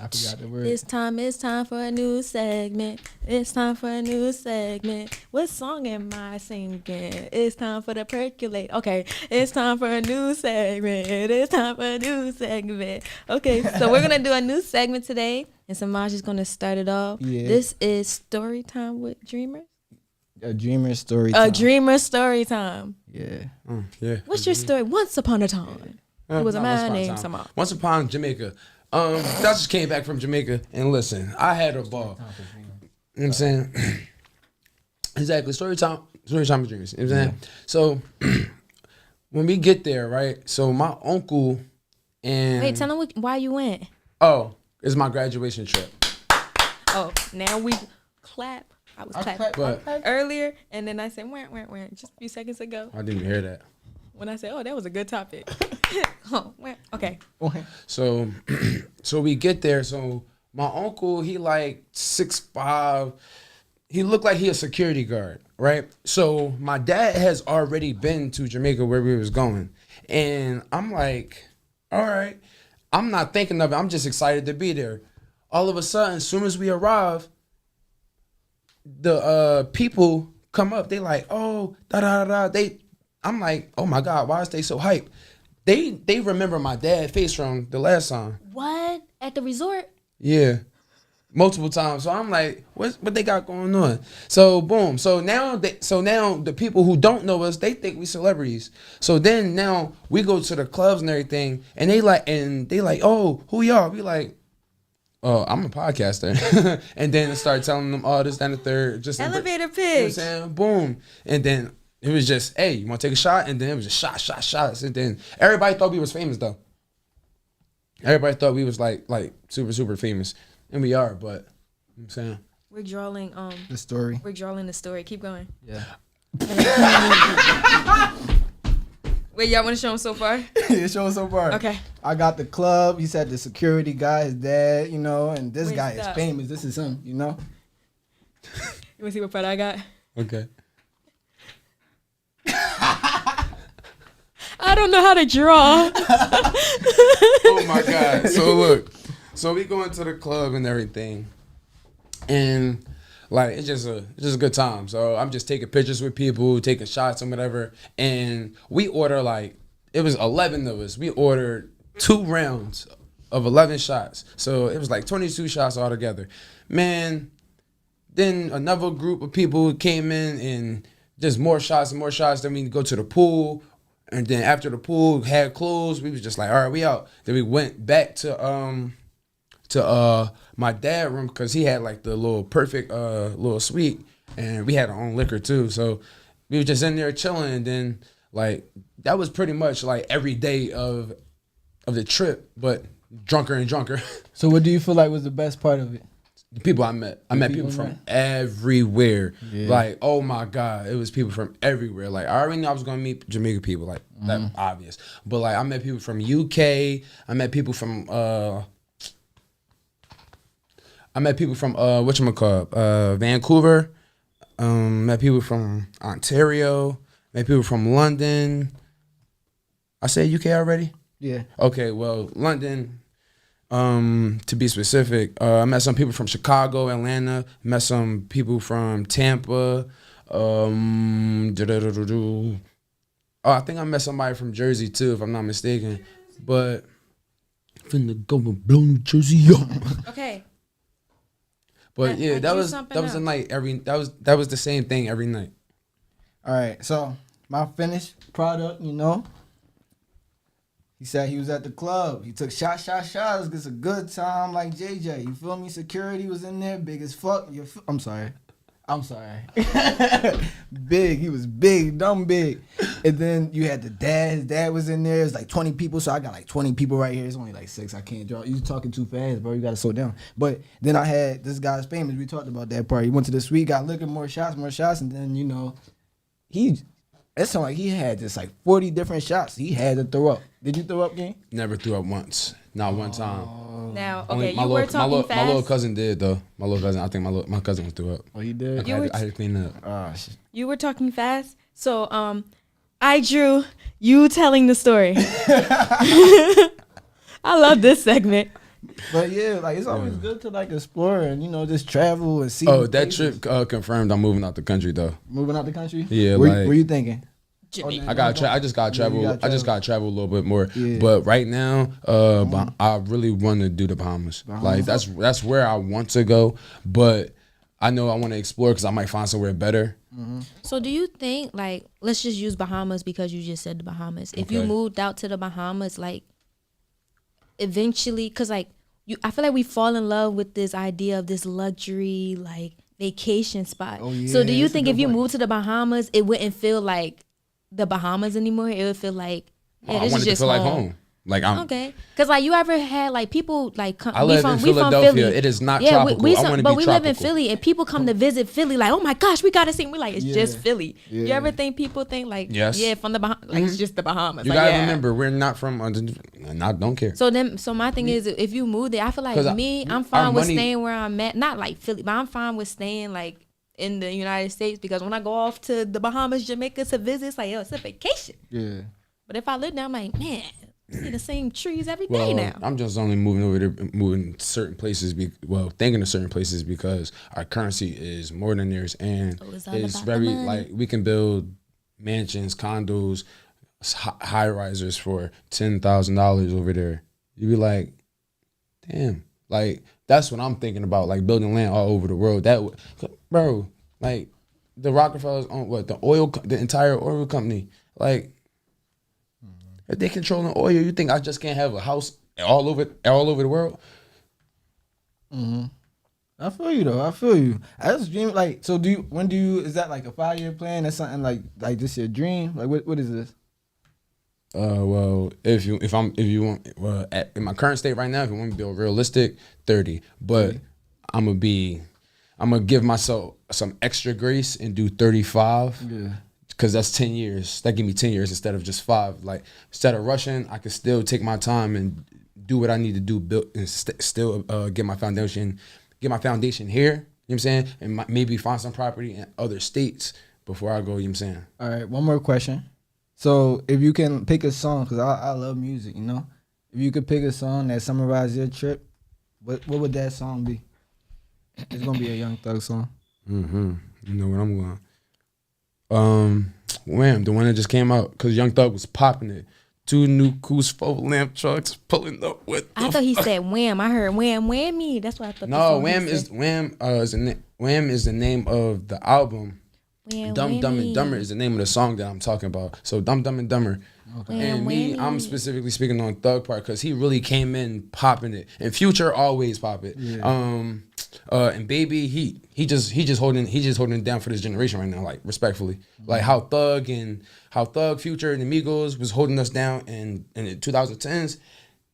I forgot the word. It's time for a new segment. It's time for a new segment. What song am I singing? It's time for the percolate. Okay, it's time for a new segment. It's time for a new segment. Okay, so we're gonna do a new segment today, and Samaj is gonna start it off. Yeah. This is story time with Dreamer. A dreamer story. A time. Dreamer story time. Yeah. Yeah. What's your story? Once upon a time, it was a Not man once upon a named time. Samaj. Once upon Jamaica. I just came back from Jamaica, and listen, I had a ball. You know what I'm saying? Exactly. Story time with dreams. You know what I'm saying? So when we get there, right? So my uncle and Wait, tell them why you went. it's my graduation trip. Oh, now we clap. I was clapping But earlier, and then I said, wah, wah, wah, just a few seconds ago. I didn't hear that. When I said, oh, that was a good topic. Oh, wah. Okay. So so we get there. So my uncle, he like 6'5". He looked like he a security guard, right? So my dad has already been to Jamaica where we was going. And I'm like, all right. I'm not thinking of it. I'm just excited to be there. All of a sudden, as soon as we arrive, the people come up. They like, oh, da-da-da-da. I'm like, oh my God, why is they so hyped? They remember my dad face from the last time. What? At the resort? Yeah. Multiple times. So I'm like, what they got going on? So boom. So now the people who don't know us, they think we celebrities. So then now we go to the clubs and everything, and they like, oh, who y'all? We like, oh, I'm a podcaster. And then start telling them, oh, this, that, and the third. Just Elevator you know what I'm pitch. saying? Boom. And then it was just, hey, you want to take a shot? And then it was just shots. And then everybody thought we was famous, though. Everybody thought we was like super, super famous. And we are, but you know what I'm saying? We're drawing The story. we're drawing the story. Keep going. Yeah. Wait, y'all want to show them so far? Yeah, show us so far. Okay. I got the club. He said the security guy, his dad, you know, and this Wait, guy stop. is famous. This is him, you know. You want to see what part I got? Okay. I don't know how to draw. Oh my God. So look, so we go into the club and everything, and like it's just a good time. So I'm just taking pictures with people, taking shots and whatever. And we order like it was 11 of us. We ordered 2 rounds of 11 shots. So it was like 22 shots altogether. Man, then another group of people came in and just more shots and more shots. Then we go to the pool. And then after the pool had closed, we was just like, all right, we out. Then we went back to my dad room because he had like the little perfect little suite, and we had our own liquor too. So we were just in there chilling, and then like that was pretty much like every day of the trip, but drunker and drunker. So what do you feel like was the best part of it? The people I met people from everywhere. Yeah. Like, oh my God, it was people from everywhere. Like, I already knew I was gonna meet Jamaican people, like that obvious. But like, I met people from UK. I met people from Vancouver. Met people from Ontario. Met people from London. I said UK already. Yeah. Okay, well, London. To be specific, I met some people from Chicago, Atlanta. Met some people from Tampa. Oh, I think I met somebody from Jersey too, if I'm not mistaken. But finna go and blow New Jersey up. Okay. But yeah, I that drew was something the up. night. That was the same thing every night. All right. So my finished product, you know. He said he was at the club. He took shots. It's a good time like JJ. You feel me? Security was in there, big as fuck. I'm sorry. Big. He was big, dumb big. And then you had the dad. His dad was in there. It's like 20 people. So I got like 20 people right here. It's only like 6. I can't draw. You talking too fast, bro. You got to slow down. But then I had this guy's famous. We talked about that part. He went to the suite, got liquor, more shots. And then, you know, it sounded like he had just like 40 different shots. He had to throw up. Did you throw up, Gang? Never threw up once. Not one time. Now, Only okay, you were talking fast. My little cousin did though. My little cousin. I think my cousin was threw up. Oh, he did? I had to clean it up. Oh, shit. You were talking fast. So, I drew you telling the story. I love this segment. But yeah, like it's always good to like explore and, you know, just travel and see. Oh, that trip confirmed I'm moving out the country though. Moving out the country? Yeah, where you thinking? I just got to travel. I just got to travel a little bit more. Yeah. But right now, I really want to do the Bahamas. Like that's where I want to go. But I know I want to explore because I might find somewhere better. So do you think, like, let's just use Bahamas because you just said the Bahamas. If you moved out to the Bahamas, like, eventually, because, like, I feel like we fall in love with this idea of this luxury, like, vacation spot. Oh, yeah, so do you that's a think good if you point. moved to the Bahamas, it wouldn't feel like the Bahamas anymore? It would feel like, yeah, I this want is it to just feel like home. home. Like I'm. Okay, because like you ever had like people like come, I we live from in we from Philadelphia. Philly. It is not yeah, tropical. We I want to but be we live in tropical. Philly and people come to visit Philly like, oh my gosh, we gotta see. We're like, it's Yeah. just Philly. You Yeah. ever think people think like, Yes. yeah, from the Bahamas, like it's just the Bahamas. You like, gotta yeah. remember, we're not from. I don't care. So my thing is, if you move there, I feel like 'Cause I'm fine with money- staying where I'm at. Not like Philly, but I'm fine with staying like in the United States because when I go off to the Bahamas, Jamaica to visit, it's like, yo, it's a vacation. Yeah. But if I live there, I'm like, man, see the same trees every day now. I'm just only moving over there, moving certain places. Thinking of certain places because our currency is more than theirs, and So it's all it's about the very money. like we can build mansions, condos, high risers for $10,000 over there. You be like, damn, like that's what I'm thinking about, like building land all over the world. Bro, like the Rockefellers own what the entire oil company, like. If they controlling oil, you think I just can't have a house all over the world? I feel you though. I feel you. I just dream like. So is that like a 5-year plan? That's something like this your dream? Like what is this? Well, if you want, in my current state right now, if you want me to be realistic, 30. But I'm gonna give myself some extra grace and do 35. Yeah. Because that's 10 years. That give me 10 years instead of just 5. Like instead of rushing, I can still take my time and do what I need to do, build and still get my foundation here. You know what I'm saying? And maybe find some property in other states before I go. You know what I'm saying? All right. One more question. So if you can pick a song, because I love music, you know, if you could pick a song that summarizes your trip, what would that song be? It's gonna be a Young Thug song. Mm-hmm. You know where I'm going. Wham, the one that just came out, because Young Thug was popping it. 2 new Coos 4 lamp trucks pulling up with. I thought he said wham. I heard wham whammy. That's what I thought. No, Wham is the name of the album. Wham, Dumb and whammy. Dumber is the name of the song that I'm talking about. So Dumb and Dumber. And me, I'm specifically speaking on Thug part because he really came in popping it. And Future always pop it. Yeah. And Baby, he just holding it down for this generation right now, like respectfully. Like how Thug, Future, and the Migos was holding us down in the 2010s.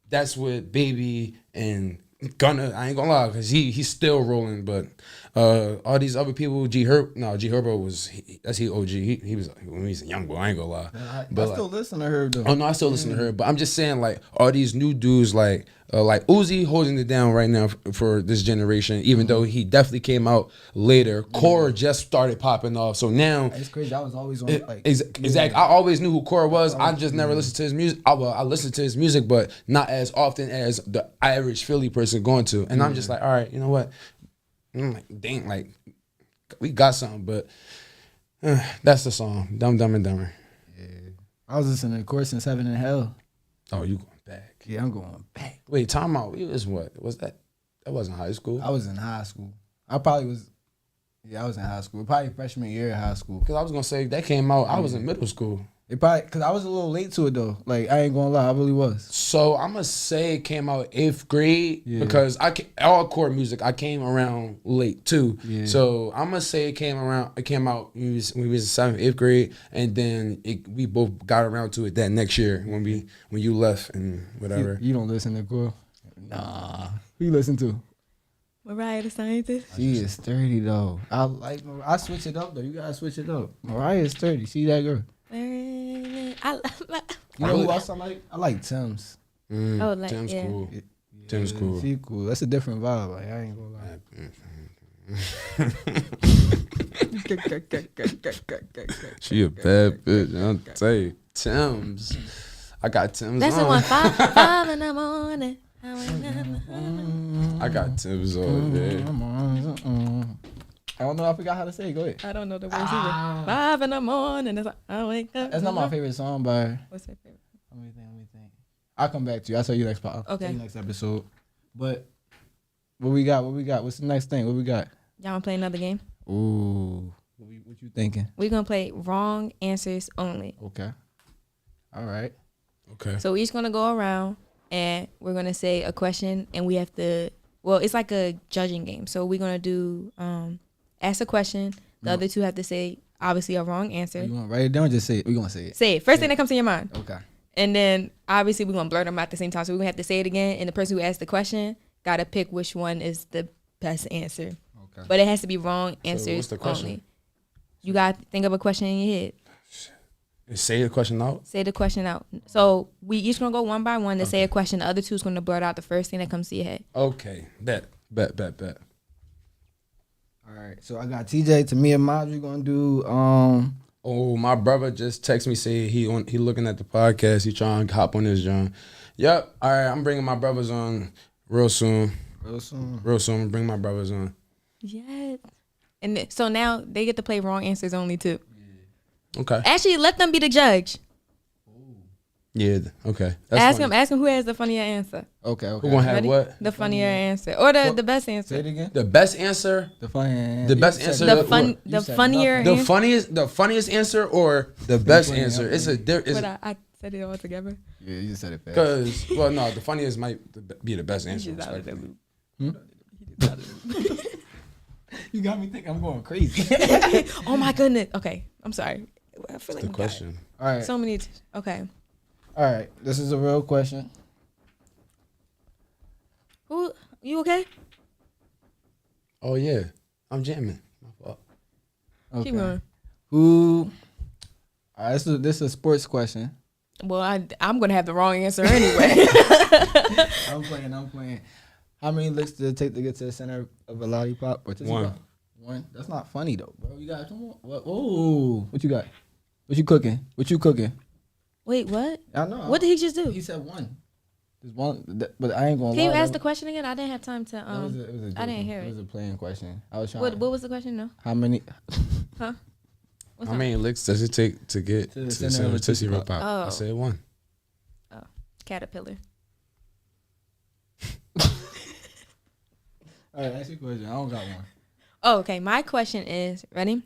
That's what Baby and Gunna, I ain't gonna lie, because he's still rolling, but all these other people, G Herbo was he OG. He was when he was a young boy, I ain't gonna lie. I still listen to her though. Oh no, I still listen to her, but I'm just saying like all these new dudes like Uzi holding it down right now for this generation, even though he definitely came out later. Core just started popping off, so now It's crazy. I was always on like exactly. I always knew who Core was. I just never listened to his music. I listened to his music, but not as often as the average Philly person going to. And I'm just like, all right, you know what? I'm like, dang, like we got something, but that's the song, Dumb and Dumber. I was listening to Course in Heaven and Hell. Oh, you going back? Yeah, I'm going back. Wait, time out. It was what? Was that? That wasn't high school. I was in high school. I was in high school. Probably freshman year of high school. Because I was gonna say that came out. I was in middle school. It probably because I was a little late to it though. Like I ain't gonna lie, I really was. So I'm gonna say it came out 8th grade Yeah. because all core music I came around late too. Yeah. So I'm gonna say it came out when we was in 7th, 8th grade, and then we both got around to it that next year when you left and whatever. You don't listen to Core? Nah. Who you listen to? Mariah the Scientist. She is sturdy though. I switch it up though. You gotta switch it up. Mariah is sturdy. See that girl? You know who else I like? I like Tim's. Oh, like, Tim's yeah. cool. Tim's cool. She cool. That's a different vibe. Like I ain't gonna lie. She a bad bitch. I'll tell you. Tim's. I got Tim's That's on. the one. 5 in the morning. I got Tim's on there. I don't know. I forgot how to say it. Go ahead. I don't know the words either. 5 in the morning. It's like, I wake up. That's not my favorite song by her. What's your favorite? Let me think. I'll come back to you. I'll tell you next part. Okay. Tell you next episode. But what we got? What's the next thing? What we got? Y'all want to play another game? Ooh. What you thinking? We're going to play wrong answers only. Okay. All right. Okay. So we're each going to go around and we're going to say a question and we have to, well, it's like a judging game. So we're going to do, ask a question. The other two have to say, obviously, a wrong answer. You want to write it down or just say it? We're going to say it. Say it. First thing that comes to your mind. Okay. And then, obviously, we're going to blurt them out at the same time. So we're going to have to say it again. And the person who asked the question got to pick which one is the best answer. Okay. But it has to be wrong answers what's the question? only. You got to think of a question in your head. Say the question out. Say the question out. So we each going to go one by one to say a question. The other two's going to blurt out the first thing that comes to your head. Okay. Bet. All right. So I got TJ, Tamia, and Maj. We're going to do, Oh, my brother just texted me say he looking at the podcast. He trying to hop on this John. Yep. All right. I'm bringing my brothers on real soon. Real soon. Bring my brothers on. Yes. And so now they get to play wrong answers only too. Okay. Actually, let them be the judge. Yeah. Okay. That's Ask them who has the funnier answer. Okay. Who gonna have Ready? what? The funnier answer or the best Say answer. it again. The best answer. The funny. The best answer. The what? fun. You The said funnier. The answer. funniest answer or the best funny answer. It's a But different. I said it all together. Yeah, you just said it fast. Because no, the funniest might be the best answer. Just out of the respectfully. loop. You got me thinking I'm going crazy. Oh my goodness. Okay, I'm sorry. I feel like The we got question. All right. so many. Okay. All right. This is a real question. Who? You okay? Oh yeah, I'm jamming. My fault. Okay. Keep going. Who? All right, this is a sports question. Well, I'm gonna have the wrong answer anyway. I'm playing. How many licks did it take to get to the center of a lollipop? Or One. One. That's not funny though, bro. You got come on. What? Oh, what you got? What you cooking? Wait, what? I know. What did he just do? He said one. There's one, but I ain't gonna. Can you lie, ask that the question again? I didn't have time to. it was a I didn't joke. hear It was it. a playing question. I was trying. What was the question? No. How many? Huh? What's How up? many licks does it take to get To the to center center of of a Tootsie Roll Tootsie Pop? Pop. I Oh. said one. Caterpillar. All right, ask your question. I don't got one. Oh, okay. My question is, ready?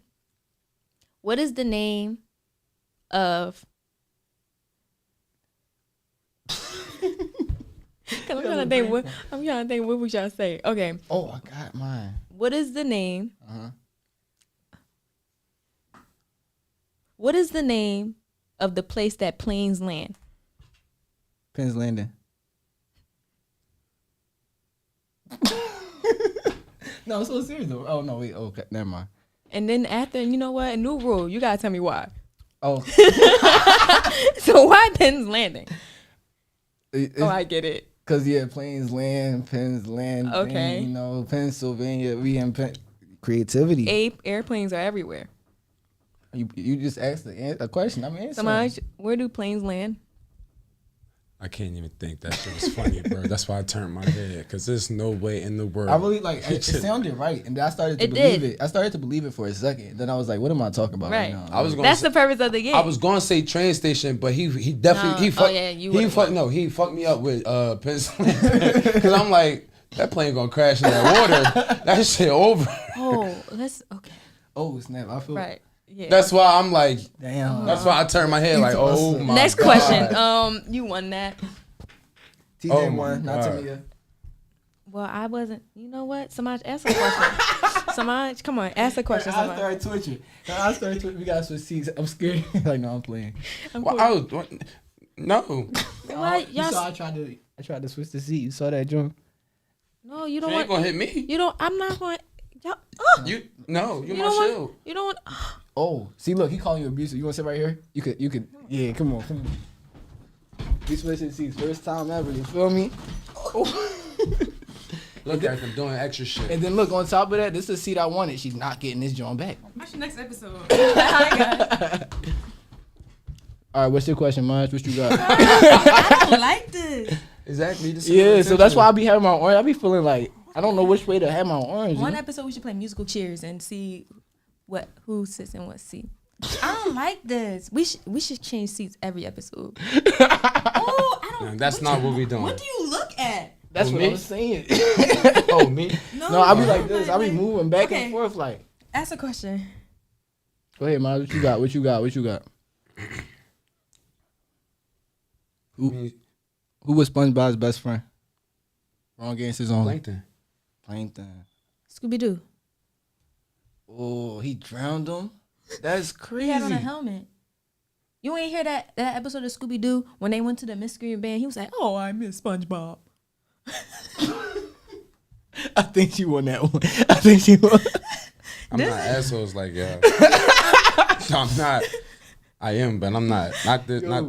What is the name of? I'm trying to think what we should say. Okay. Oh, I got mine. What is the name? Uh-huh. What is the name of the place that planes land? Penn's Landing. No, I'm so serious though. Oh no, wait. Okay, never mind. And then after, you know what? A new rule. You gotta tell me why. Oh, So why Penn's Landing? it's, Oh, I get it. cause yeah, planes land, Penn's land. Okay. You know, Pennsylvania. We in creativity. Airplanes are everywhere. You just asked a question. I'm answering. Samaj, where do planes land? I can't even think that shit was funny, bro. That's why I turned my head, because there's no way in the world. I really like it. Sounded right, and then I started to It believe did. it. I started to believe it for a second. Then I was like, "What am I talking about Right. right now?" I was gonna That's say, the purpose of the game. I was going to say train station, but he definitely No. he fucked. Oh, yeah, you he would've fucked. won. No, he fucked me up with Pennsylvania, because I'm like, that plane gonna crash in that water. That shit over. Oh, let's okay. Oh snap! I feel Right. Yeah. That's why I'm like. Damn. That's why I turn my head like, oh my Next God. question. You won that. TJ Oh my won, not God. Tamia. Well, I wasn't. You know what? Samaj, ask a question. Samaj, come on, ask a question. I Samaj. started twitching. We gotta switch seats. I'm scared. Like, no, I'm playing. I'm Well, cool. no. What? You Y'all saw I tried to switch the seat. You saw that, John? No, you You don't ain't want. gonna hit me. You don't. I'm not going. Y'all. You You my don't want. shield. You don't want. Oh, see, look, he calling you abusive. You want to sit right here? You could. Yeah, come on. We switching seats. First time ever. You feel me? Look at them doing extra shit. And then look, on top of that, this is the seat I wanted. She's not getting this joint back. Watch the next episode. All right, what's your question, Maj? What you got? I don't like this. Exactly. Just Yeah, so that's why I be having my orange. I be feeling like I don't know which way to have my orange. One you know? episode we should play musical chairs and see who sits in what seat. I don't like this. We should change seats every episode. Oh, I don't. Nah, that's not what we doing. What do you look at? That's Who, what me? I'm saying. Oh, me? No, I be like this. I be moving back Okay. and forth like. Ask a question. Go ahead, Maj. What you got? What you got? What you got? Me, Who was SpongeBob's best friend? Wrong answers only. Plankton. Plankton. Scooby Doo. Oh, he drowned him. That's crazy. He had on a helmet. You ain't hear that episode of Scooby Doo when they went to the mystery band? He was like, "Oh, I miss SpongeBob." I think she won that one. I think she won. I'm not assholes like y'all. No, I'm not. I am, but I'm not. Not this. Not.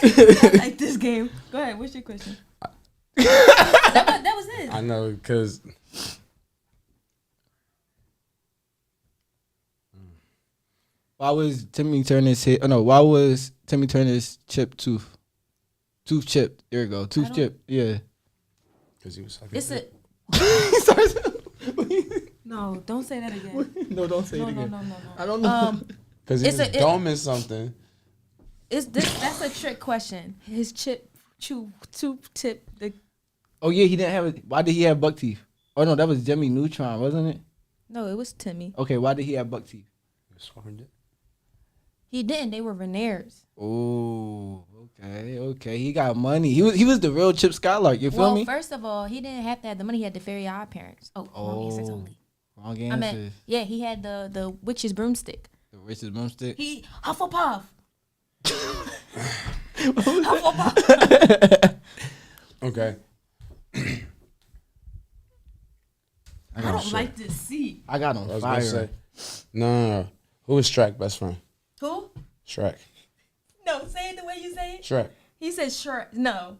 I like this game. Go ahead. What's your question? that was it. I know, cause Why was Timmy Turner's hit? Oh no, why was Timmy Turner's chip tooth? Tooth chipped. There you go. Tooth chipped. Yeah. cause he was sucking. It's a He starts- no. Don't say that again. no, don't say No, it no, again. no, no, no. I don't know. Cause he it's was a- dumb in something. That's a trick question. His tooth tip. Oh yeah, he didn't have it. Why did he have buck teeth? Oh no, that was Jimmy Neutron, wasn't it? No, it was Timmy. Okay, why did he have buck teeth? He didn't. They were veneers. Oh, okay. He got money. He was the real Chip Skylark. You feel Well, me? first of all, he didn't have to have the money. He had the fairy odd parents. Oh, wrong answers only. Wrong I answers. meant, yeah, he had the witch's broomstick. The richest broomstick. He Hufflepuff. Okay. I don't like this seat. I got I on was gonna fire. say. No. Who was Shrek best friend? Who? Shrek. No, say it the way you say it. Shrek. He said Shrek. No.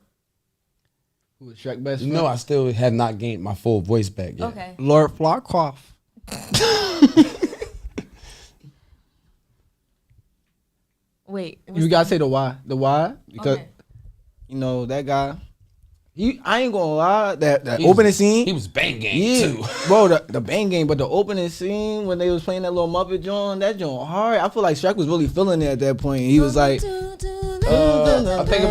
Who was Shrek best You friend? know I still had not gained my full voice back yet. Okay. Lord Farquaad. Wait. You gotta say the why. The why because Okay. you know that guy. I ain't gonna lie. That He was- opening scene. He was banging Yeah, too. bro, the bang game, but the opening scene when they was playing that little Muppet joint, that joint hard. I feel like Shrek was really feeling it at that point. He was like, I think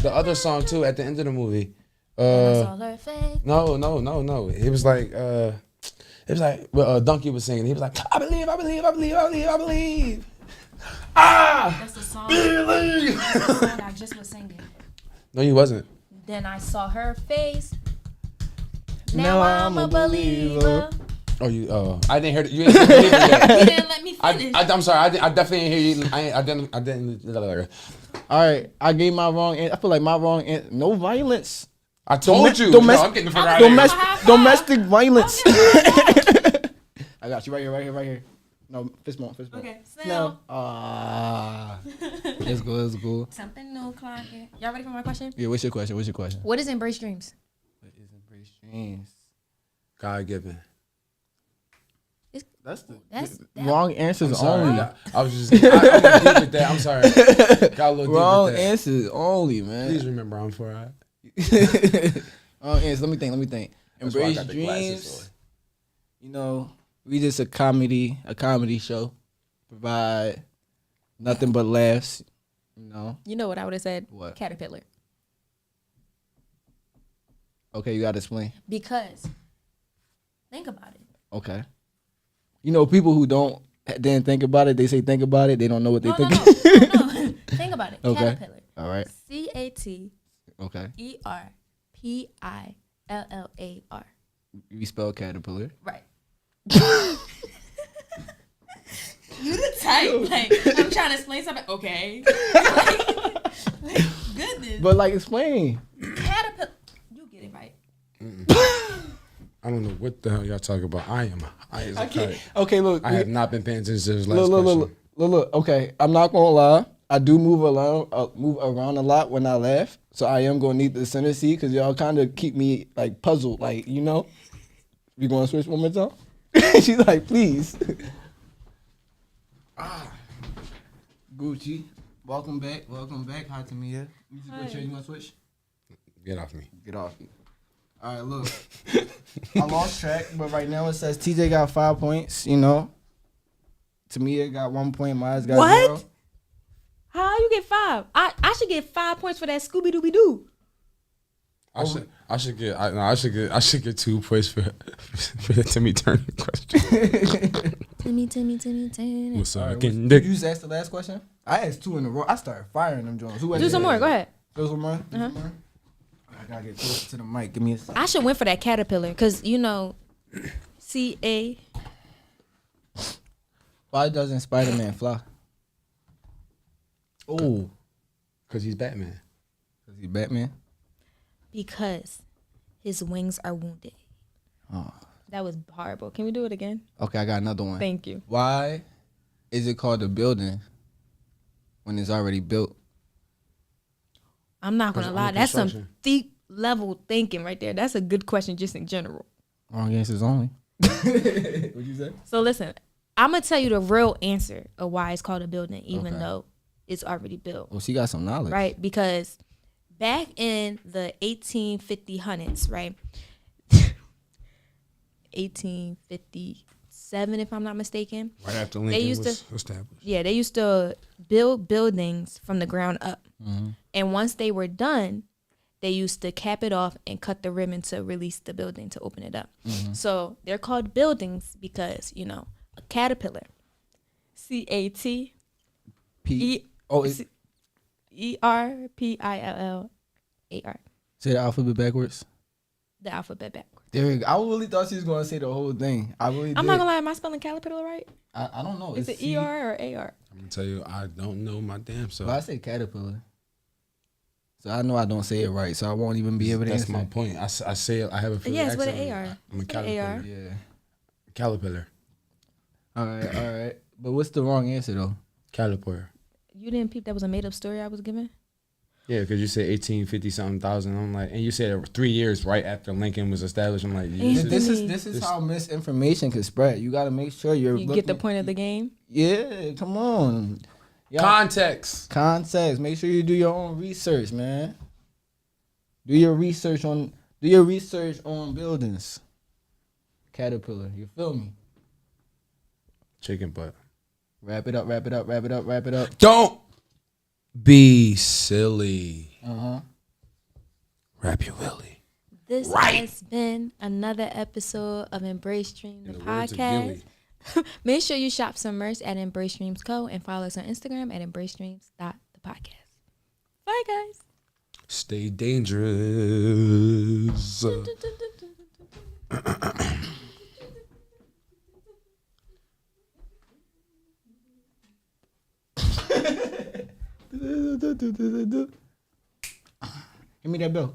the other song too at the end of the movie. No. It was like Donkey was singing. He was like, I believe. That's the song. Believe. That's the song I just was singing. No, he wasn't. Then I saw her face. Now I'm a believer. Oh, I didn't hear it. You didn't hear it yet. You didn't let me finish. I'm sorry. I definitely didn't hear you. I didn't. all right, I gave my wrong. I feel like my wrong. No violence. I told you. Domestic- No, I'm getting the fuck out of here. Domestic violence. I got you right here. No, fist bump. Okay, No. Snell. Let's go. Something new, Clark. Y'all ready for my question? Yeah, what's your question? What is embrace dreams? What is embrace dreams? God given. That's the That's wrong answers I'm sorry. only. I was just. I went deep with that. I'm sorry. Got a little Wrong deep with that. answers only, man. Please remember I'm 4-eyed. Wrong answers. Let me think. That's why I Embrace got the glasses dreams. You know, we just a comedy show. Provide nothing but laughs. You know what I would have said? What? Caterpillar. Okay, you gotta explain. Because Think about it. Okay. You know, people who didn't think about it, they say think about it. They don't know what they No, think. no. Think about it. Okay. Caterpillar. All right. Okay. CATERPILLAR. We spell caterpillar. Right. You the type. Like, I'm trying to explain something. Okay. like, goodness. But like, explain. Caterpillar. You get it right. I don't know what the hell y'all talking about. I am high as a kite. Okay, look. I have not been paying attention to this last Look. Okay, I'm not gonna lie. I do move around a lot when I laugh, so I am gonna need the center seat because y'all kind of keep me like puzzled, like you know. We gonna switch one more time? She's like, please. Gucci, welcome back. Hi, Tamia. You wanna switch? Get off me. Get off me. All right, look. I lost track, but right now it says TJ got 5 points. You know. Tamia got 1 point. Miles got What? 0. How you get 5? I should get 5 points for that Scooby Dooby Doo. I should get 2 points for the Timmy Turner question. Timmy. What's All up? right, Getting did dick. you just ask the last question? I asked 2 in a row. I started firing them Jones. Do some more. Go ahead. Do some more. I gotta get closer to the mic. Give me a second. I should win for that caterpillar because you know, CA. Why doesn't Spider-Man fly? Oh, Because he's Batman. is he Batman? Because his wings are wounded. Oh. That was horrible. Can we do it again? Okay, I got another one. Thank you. Why is it called a building when it's already built? I'm not gonna Because lie. under That's some construction. deep level thinking right there. That's a good question just in general. Wrong answers only. What'd you say? So listen, I'm gonna tell you the real answer of why it's called a building, even Okay. though it's already built. Well, she got some knowledge. Right? Because back in the 1850s, right? 1857, if I'm not mistaken. Right after Lincoln used was to- established. Yeah, they used to build buildings from the ground up. Mm-hmm. And once they were done, they used to cap it off and cut the ribbon to release the building to open it up. Mm-hmm. So they're called buildings because, you know, a caterpillar, CAT P. Oh, ERPILLAR, say the alphabet backwards. the alphabet backwards. There we go. I really thought she was gonna say the whole thing. I really. I'm did. not gonna lie, am I spelling caterpillar right? I don't know. Is it C- ER or AR? I'm going to tell you, I don't know my damn self. Well, I say caterpillar. So I know I don't say it right, so I won't even be able to That's answer. my point. I say it. I have a feeling. Yeah, it's with an AR. I'm a It's with an caterpillar. AR. Yeah. Caterpillar. All right. But what's the wrong answer though? Caterpillar. You didn't peep that was a made up story I was given? Yeah, because you said 1850 something thousand. I'm like, and you said 3 years right after Lincoln was established. I'm like, Eight- This is this- how misinformation can spread. You got to make sure you're. You get the point of the game? Yeah, come on. Y'all- context. Context. Make sure you do your own research, man. Do your research on buildings. Caterpillar. You feel me? Chicken butt. Wrap it up. Don't be silly. Uh-huh. Wrap your willy. This has been another episode of Embrace Dream, the In the words of podcast. Gilly. Make sure you shop some merch at Embrace Dreams Co. and follow us on Instagram at embracedreams.thepodcast. Bye, guys. Stay dangerous. Give me that bill.